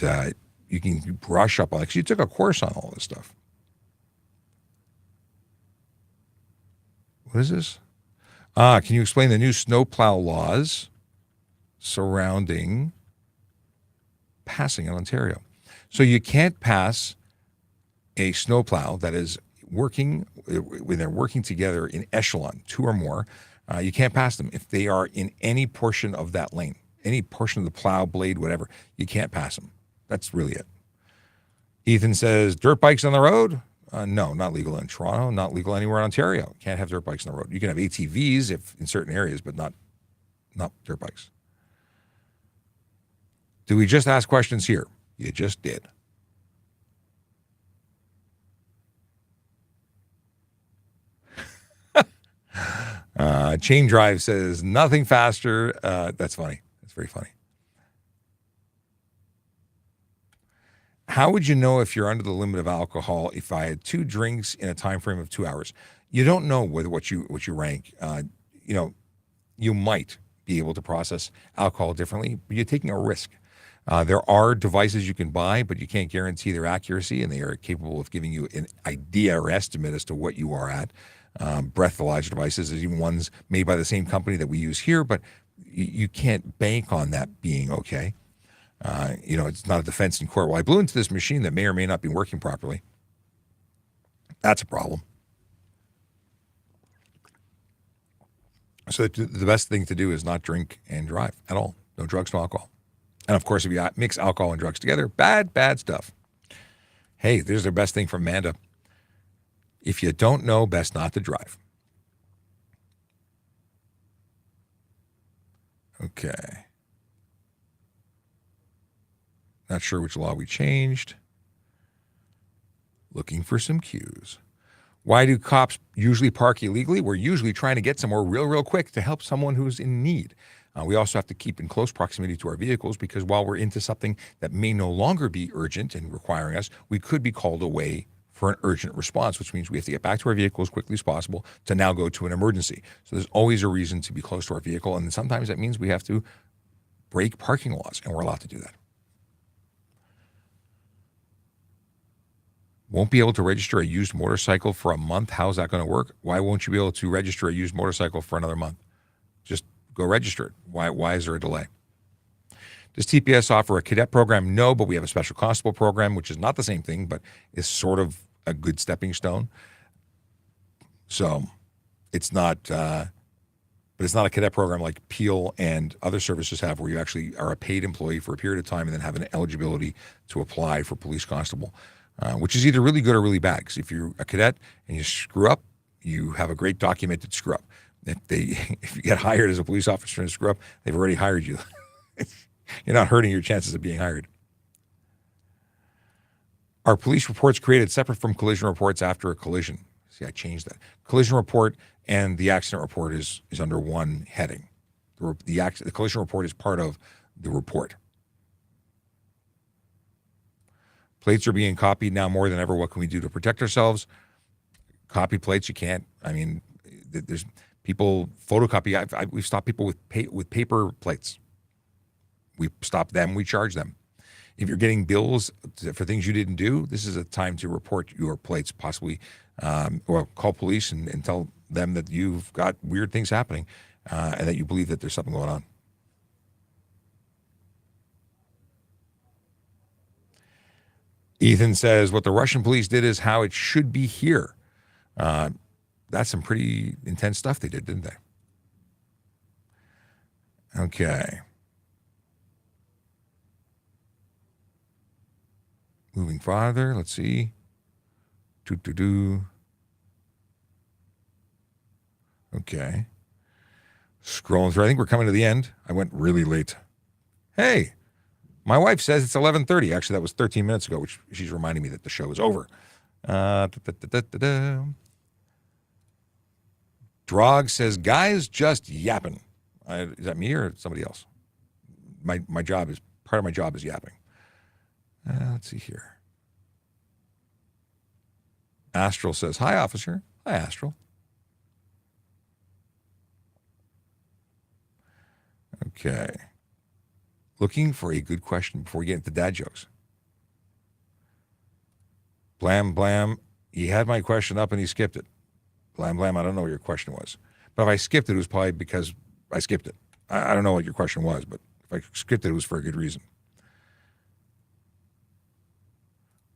you can brush up on it because you took a course on all this stuff. What is this? Can you explain the new snowplow laws surrounding passing in Ontario? So you can't pass a snowplow that is working, when they're working together in echelon, 2 or more. You can't pass them if they are in any portion of that lane, any portion of the plow, blade, whatever. You can't pass them. That's really it. Ethan says, dirt bikes on the road? No, not legal in Toronto, not legal anywhere in Ontario. Can't have dirt bikes on the road. You can have ATVs if in certain areas, but not dirt bikes. Do we just ask questions here? You just did. Chain Drive says, nothing faster. That's funny. That's very funny. How would you know if you're under the limit of alcohol if I had 2 drinks in a time frame of 2 hours? You don't know what you rank. You might be able to process alcohol differently, but you're taking a risk. There are devices you can buy, but you can't guarantee their accuracy, and they are capable of giving you an idea or estimate as to what you are at. Breathalyzer devices, there's even ones made by the same company that we use here, but you can't bank on that being okay. It's not a defense in court. Well, I blew into this machine that may or may not be working properly. That's a problem. So the best thing to do is not drink and drive at all. No drugs, no alcohol. And of course, if you mix alcohol and drugs together, bad stuff. Hey, there's the best thing from Amanda. If you don't know, best not to drive. Okay. Not sure which law we changed. Looking for some cues. Why do cops usually park illegally? We're usually trying to get somewhere real quick to help someone who's in need. We also have to keep in close proximity to our vehicles because while we're into something that may no longer be urgent and requiring us, we could be called away for an urgent response, which means we have to get back to our vehicle as quickly as possible to now go to an emergency. So there's always a reason to be close to our vehicle, and sometimes that means we have to break parking laws, and we're allowed to do that. Won't be able to register a used motorcycle for a month. How's that going to work? Why won't you be able to register a used motorcycle for another month? Just go register it. Why is there a delay? Does TPS offer a cadet program? No, but we have a special constable program, which is not the same thing, but is sort of a good stepping stone. So it's not, but it's not a cadet program like Peel and other services have, where you actually are a paid employee for a period of time and then have an eligibility to apply for police constable, which is either really good or really bad. Because if you're a cadet and you screw up, you have a great documented screw up. If you get hired as a police officer and screw up, they've already hired you. You're not hurting your chances of being hired. Are police reports created separate from collision reports after a collision? See, I changed that. Collision report and the accident report is under one heading. The collision report is part of the report. Plates are being copied now more than ever. What can we do to protect ourselves? Copy plates, you can't. I mean, there's people photocopy. We've stopped people with paper plates. We stop them, we charge them. If you're getting bills for things you didn't do, this is a time to report your plates, possibly, or call police and tell them that you've got weird things happening and that you believe that there's something going on. Ethan says, what the Russian police did is how it should be here. That's some pretty intense stuff they did, didn't they? Okay. Moving farther, let's see. Okay. Scrolling through. I think we're coming to the end. I went really late. Hey, my wife says it's 11:30. Actually, that was 13 minutes ago, which she's reminding me that the show is over. Drog says, guys just yapping. Is that me or somebody else? My job is, part of my job is yapping. Let's see here. Astral says, hi, officer. Hi, Astral. Okay. Looking for a good question before we get into dad jokes. Blam, blam. He had my question up and he skipped it. Blam, blam. I don't know what your question was. But if I skipped it, it was probably because I skipped it. I don't know what your question was, but if I skipped it, it was for a good reason.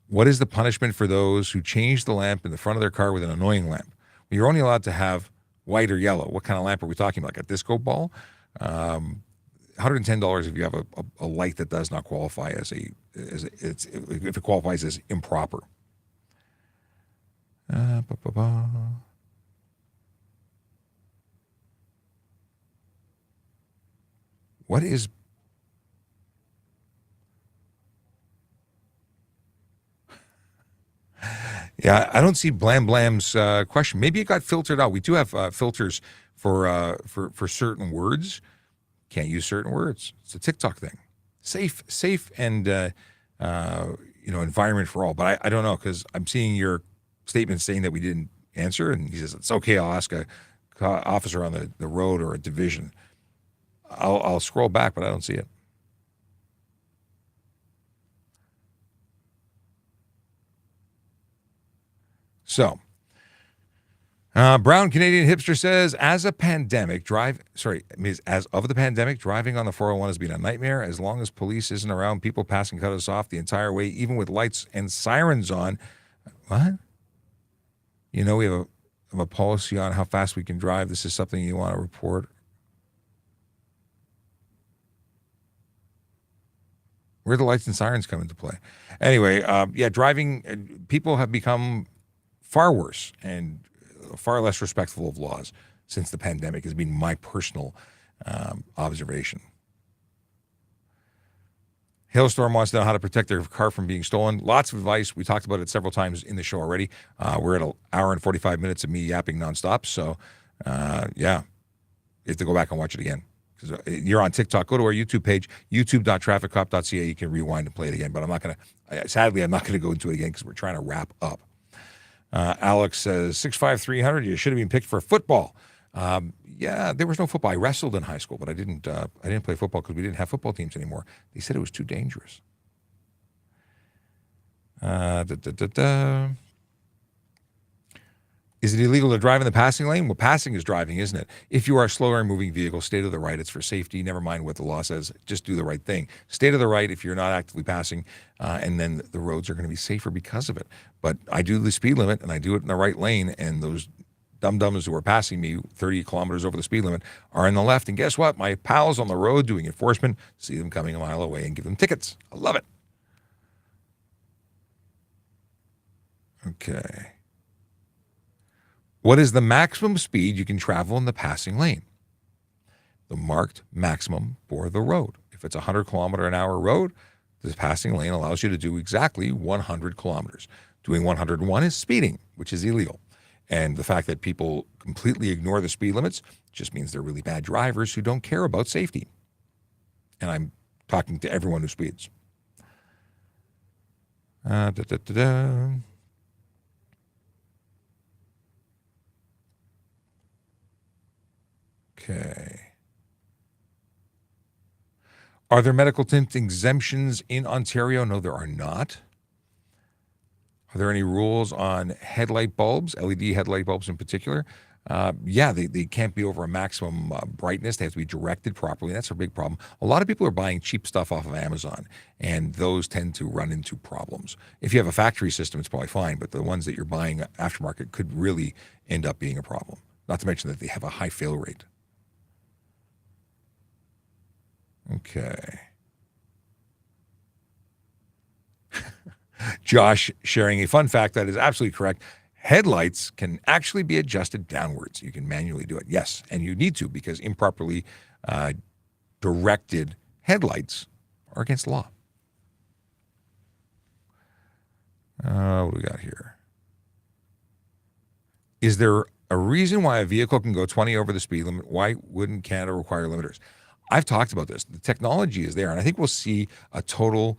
What is the punishment for those who change the lamp in the front of their car with an annoying lamp? Well, you're only allowed to have white or yellow. What kind of lamp are we talking about? Like a disco ball? $110 if you have a light that does not qualify if it qualifies as improper. What is... Yeah, I don't see Blam Blam's question. Maybe it got filtered out. We do have filters for certain words. Can't use certain words. It's a TikTok thing. Safe, and environment for all. But I don't know, because I'm seeing your statement saying that we didn't answer, and he says it's okay. I'll ask a officer on the road or a division. I'll scroll back, but I don't see it. So, Brown Canadian Hipster says, as of the pandemic, driving on the 401 has been a nightmare. As long as police isn't around, people pass and cut us off the entire way, even with lights and sirens on. What? We have a policy on how fast we can drive. This is something you want to report. Where do the lights and sirens come into play? Anyway, driving, people have become far worse and far less respectful of laws since the pandemic has been my personal observation. Hailstorm wants to know how to protect their car from being stolen. Lots of advice. We talked about it several times in the show already. We're at an hour and 45 minutes of me yapping nonstop. So, you have to go back and watch it again. Because you're on TikTok, go to our YouTube page, youtube.TrafficCop.ca. You can rewind and play it again. But I'm not going to, sadly, I'm not going to go into it again because we're trying to wrap up. Alex says, 6'5", 300, you should have been picked for football. There was no football. I wrestled in high school, but I didn't play football because we didn't have football teams anymore. They said it was too dangerous. Is it illegal to drive in the passing lane? Well, passing is driving, isn't it? If you are a slower moving vehicle, stay to the right. It's for safety. Never mind what the law says. Just do the right thing. Stay to the right if you're not actively passing, and then the roads are going to be safer because of it. But I do the speed limit, and I do it in the right lane, and those dum-dums who are passing me 30 kilometers over the speed limit are in the left. And guess what? My pals on the road doing enforcement see them coming a mile away and give them tickets. I love it. Okay. What is the maximum speed you can travel in the passing lane? The marked maximum for the road. If it's a 100-kilometer-an-hour road, the passing lane allows you to do exactly 100 kilometers. Doing 101 is speeding, which is illegal. And the fact that people completely ignore the speed limits just means they're really bad drivers who don't care about safety. And I'm talking to everyone who speeds. Okay. Are there medical tint exemptions in Ontario? No, there are not. Are there any rules on headlight bulbs, LED headlight bulbs in particular? Yeah, they can't be over a maximum brightness. They have to be directed properly. That's a big problem. A lot of people are buying cheap stuff off of Amazon, and those tend to run into problems. If you have a factory system, it's probably fine, but the ones that you're buying aftermarket could really end up being a problem. Not to mention that they have a high fail rate. Okay. Josh sharing a fun fact that is absolutely correct. Headlights can actually be adjusted downwards. You can manually do it. Yes, and you need to, because improperly directed headlights are against the law. What do we got here? Is there a reason why a vehicle can go 20 over the speed limit? Why wouldn't Canada require limiters? I've talked about this. The technology is there, and I think we'll see a total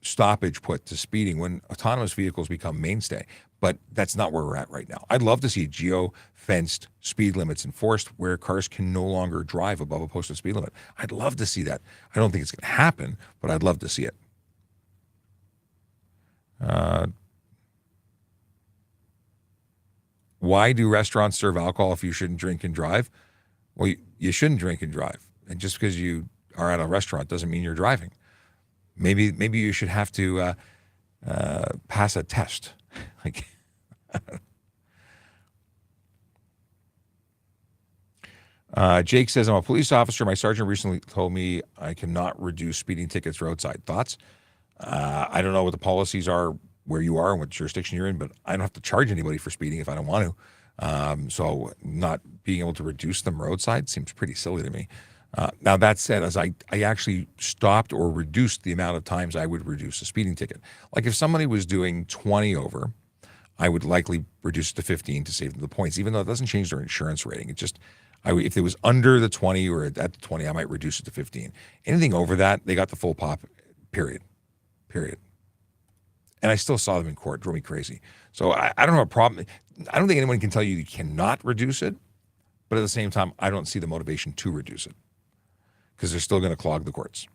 stoppage put to speeding when autonomous vehicles become mainstay. But that's not where we're at right now. I'd love to see geo-fenced speed limits enforced where cars can no longer drive above a posted speed limit. I'd love to see that. I don't think it's going to happen, but I'd love to see it. Why do restaurants serve alcohol if you shouldn't drink and drive? Well, you shouldn't drink and drive. And just because you are at a restaurant doesn't mean you're driving. Maybe you should have to pass a test. Like, Jake says, I'm a police officer. My sergeant recently told me I cannot reduce speeding tickets roadside. Thoughts? I don't know what the policies are where you are and what jurisdiction you're in, but I don't have to charge anybody for speeding if I don't want to. So not being able to reduce them roadside seems pretty silly to me. Now, that said, as I actually stopped or reduced the amount of times I would reduce a speeding ticket. Like if somebody was doing 20 over, I would likely reduce it to 15 to save them the points, even though it doesn't change their insurance rating. It just, if it was under the 20 or at the 20, I might reduce it to 15. Anything over that, they got the full pop, period. And I still saw them in court. It drove me crazy. So I don't have a problem. I don't think anyone can tell you cannot reduce it, but at the same time, I don't see the motivation to reduce it, because they're still going to clog the courts.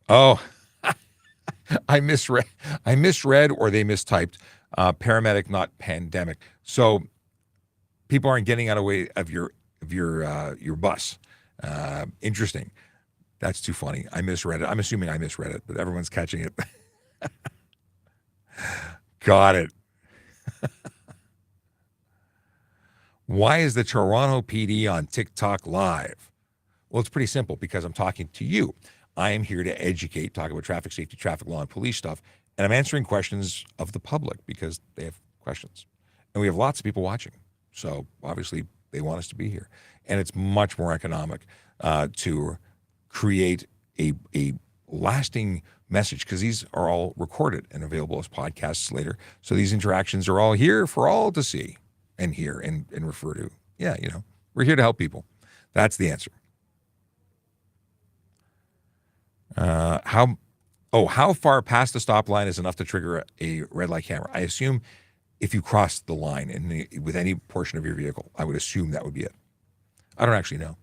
Oh, I misread or they mistyped. Paramedic, not pandemic. So people aren't getting out of your bus. Interesting. That's too funny. I misread it. I'm assuming I misread it, but everyone's catching it. Got it. Why is the Toronto PD on TikTok live? Well, it's pretty simple, because I'm talking to you. I am here to educate, talk about traffic safety, traffic law, and police stuff, and I'm answering questions of the public because they have questions. And we have lots of people watching. So obviously they want us to be here. And it's much more economic to create a lasting message, because these are all recorded and available as podcasts later. So these interactions are all here for all to see and hear and refer to. Yeah, we're here to help people. That's the answer. How far past the stop line is enough to trigger a red light camera? I assume if you cross the line with any portion of your vehicle, I would assume that would be it. I don't actually know.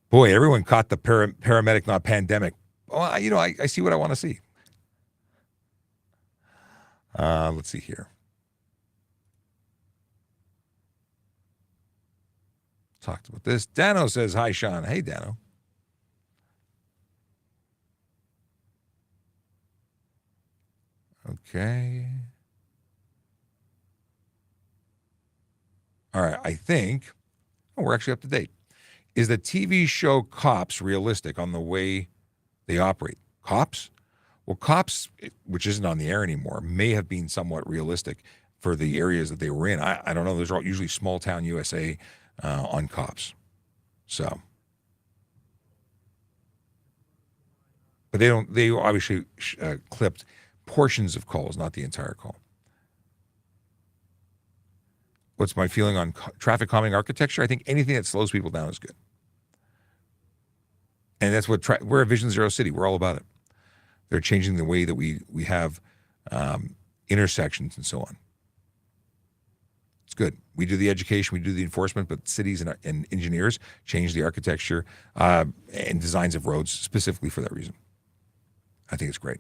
Boy, everyone caught the paramedic, not pandemic. Well, I see what I want to see. Let's see here. Talked about this. Dano says, hi, Sean. Hey, Dano. Okay. All right, I think we're actually up to date. Is the TV show Cops realistic on the way they operate? Cops? Well, Cops, which isn't on the air anymore, may have been somewhat realistic for the areas that they were in. I don't know. Those are usually small town USA on Cops. So, but they obviously clipped portions of calls, not the entire call. What's my feeling on traffic calming architecture? I think anything that slows people down is good. And that's what we're a Vision Zero city. We're all about it. They're changing the way that we have intersections and so on. It's good. We do the education, we do the enforcement, but cities and engineers change the architecture and designs of roads specifically for that reason. I think it's great.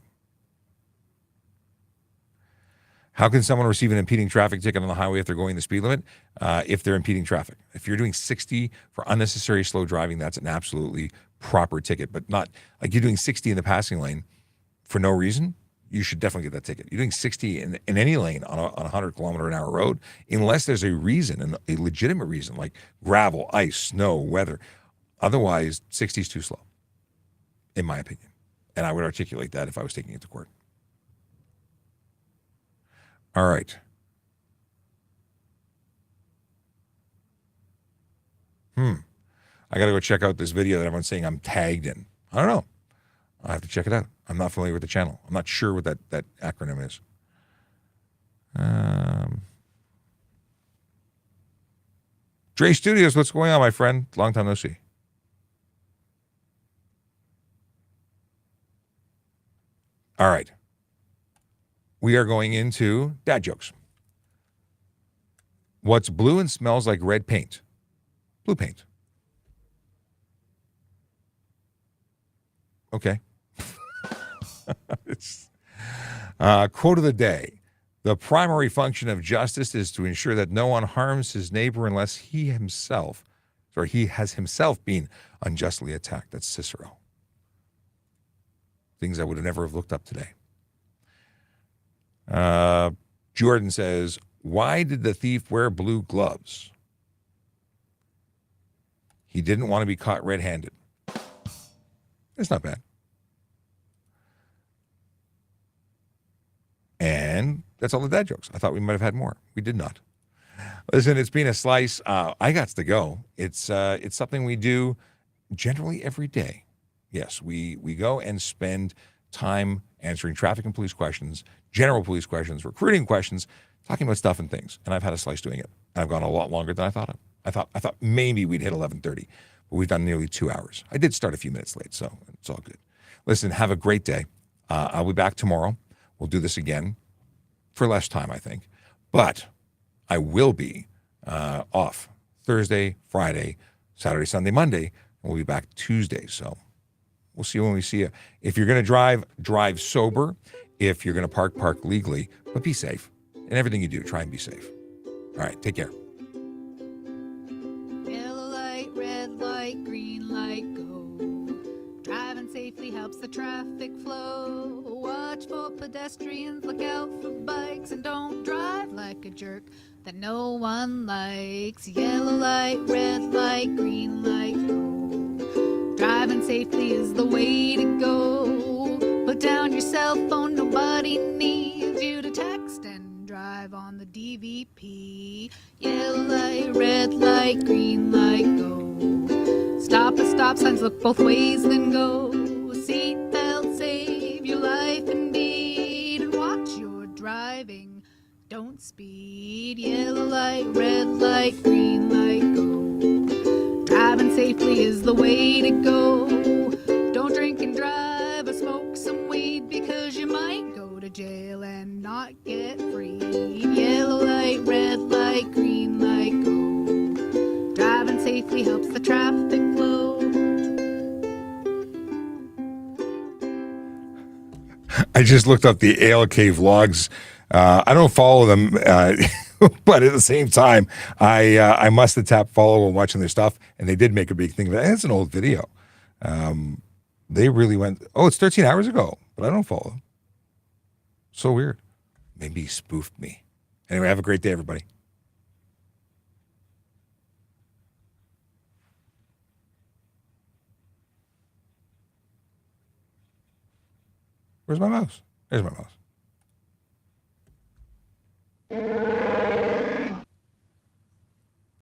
How can someone receive an impeding traffic ticket on the highway if they're going the speed limit? If they're impeding traffic. If you're doing 60 for unnecessary slow driving, that's an absolutely proper ticket, but not like you're doing 60 in the passing lane for no reason. You should definitely get that ticket. You're doing 60 in any lane on a 100-kilometer-an-hour road, unless there's a reason, a legitimate reason, like gravel, ice, snow, weather. Otherwise, 60 is too slow, in my opinion. And I would articulate that if I was taking it to court. All right. I got to go check out this video that everyone's saying I'm tagged in. I don't know. I'll have to check it out. I'm not familiar with the channel. I'm not sure what that acronym is. Dre Studios, what's going on, my friend? Long time no see. All right. We are going into dad jokes. What's blue and smells like red paint? Blue paint. Okay. Quote of the day. The primary function of justice is to ensure that no one harms his neighbor unless he has himself been unjustly attacked. That's Cicero. Things I would have never have looked up today. Jordan says, why did the thief wear blue gloves? He didn't want to be caught red-handed. It's not bad. And that's all the dad jokes. I thought we might have had more. We did not. Listen, it's been a slice. I got to go. It's something we do generally every day. Yes, we go and spend time answering traffic and police questions, general police questions, recruiting questions, talking about stuff and things. And I've had a slice doing it. And I've gone a lot longer than I thought. I thought maybe we'd hit 11:30, but we've done nearly 2 hours. I did start a few minutes late, so it's all good. Listen, have a great day. I'll be back tomorrow. We'll do this again for less time, I think. But I will be off Thursday, Friday, Saturday, Sunday, Monday, and we'll be back Tuesday. So we'll see you when we see you. If you're going to drive, drive sober. If you're going to park legally, but be safe. And everything you do, try and be safe. All right, take care. Yellow light, red light, green light, go. Driving safely helps the traffic flow. Watch for pedestrians, look out for bikes, and don't drive like a jerk that no one likes. Yellow light, red light, green light, go. Driving safely is the way to go. Put down your cell phone, nobody needs you to text and drive on the DVP. Yellow light, red light, green light, go. Stop at stop signs, look both ways, then go. Seatbelt, save your life indeed. And watch your driving, don't speed. Yellow light, red light, green light, go. Driving safely is the way to go. Don't drink and drive or smoke some weed, because you might go to jail and not get freed. Yellow light, red light, green light, go. Driving safely helps the traffic flow. I just looked up the ALK vlogs. I don't follow them, but at the same time, I must have tapped follow when watching their stuff, and they did make a big thing of it. And it's an old video. They really went, it's 13 hours ago, but I don't follow them. So weird. Maybe he spoofed me. Anyway, have a great day, everybody. Where's my mouse? There's my mouse.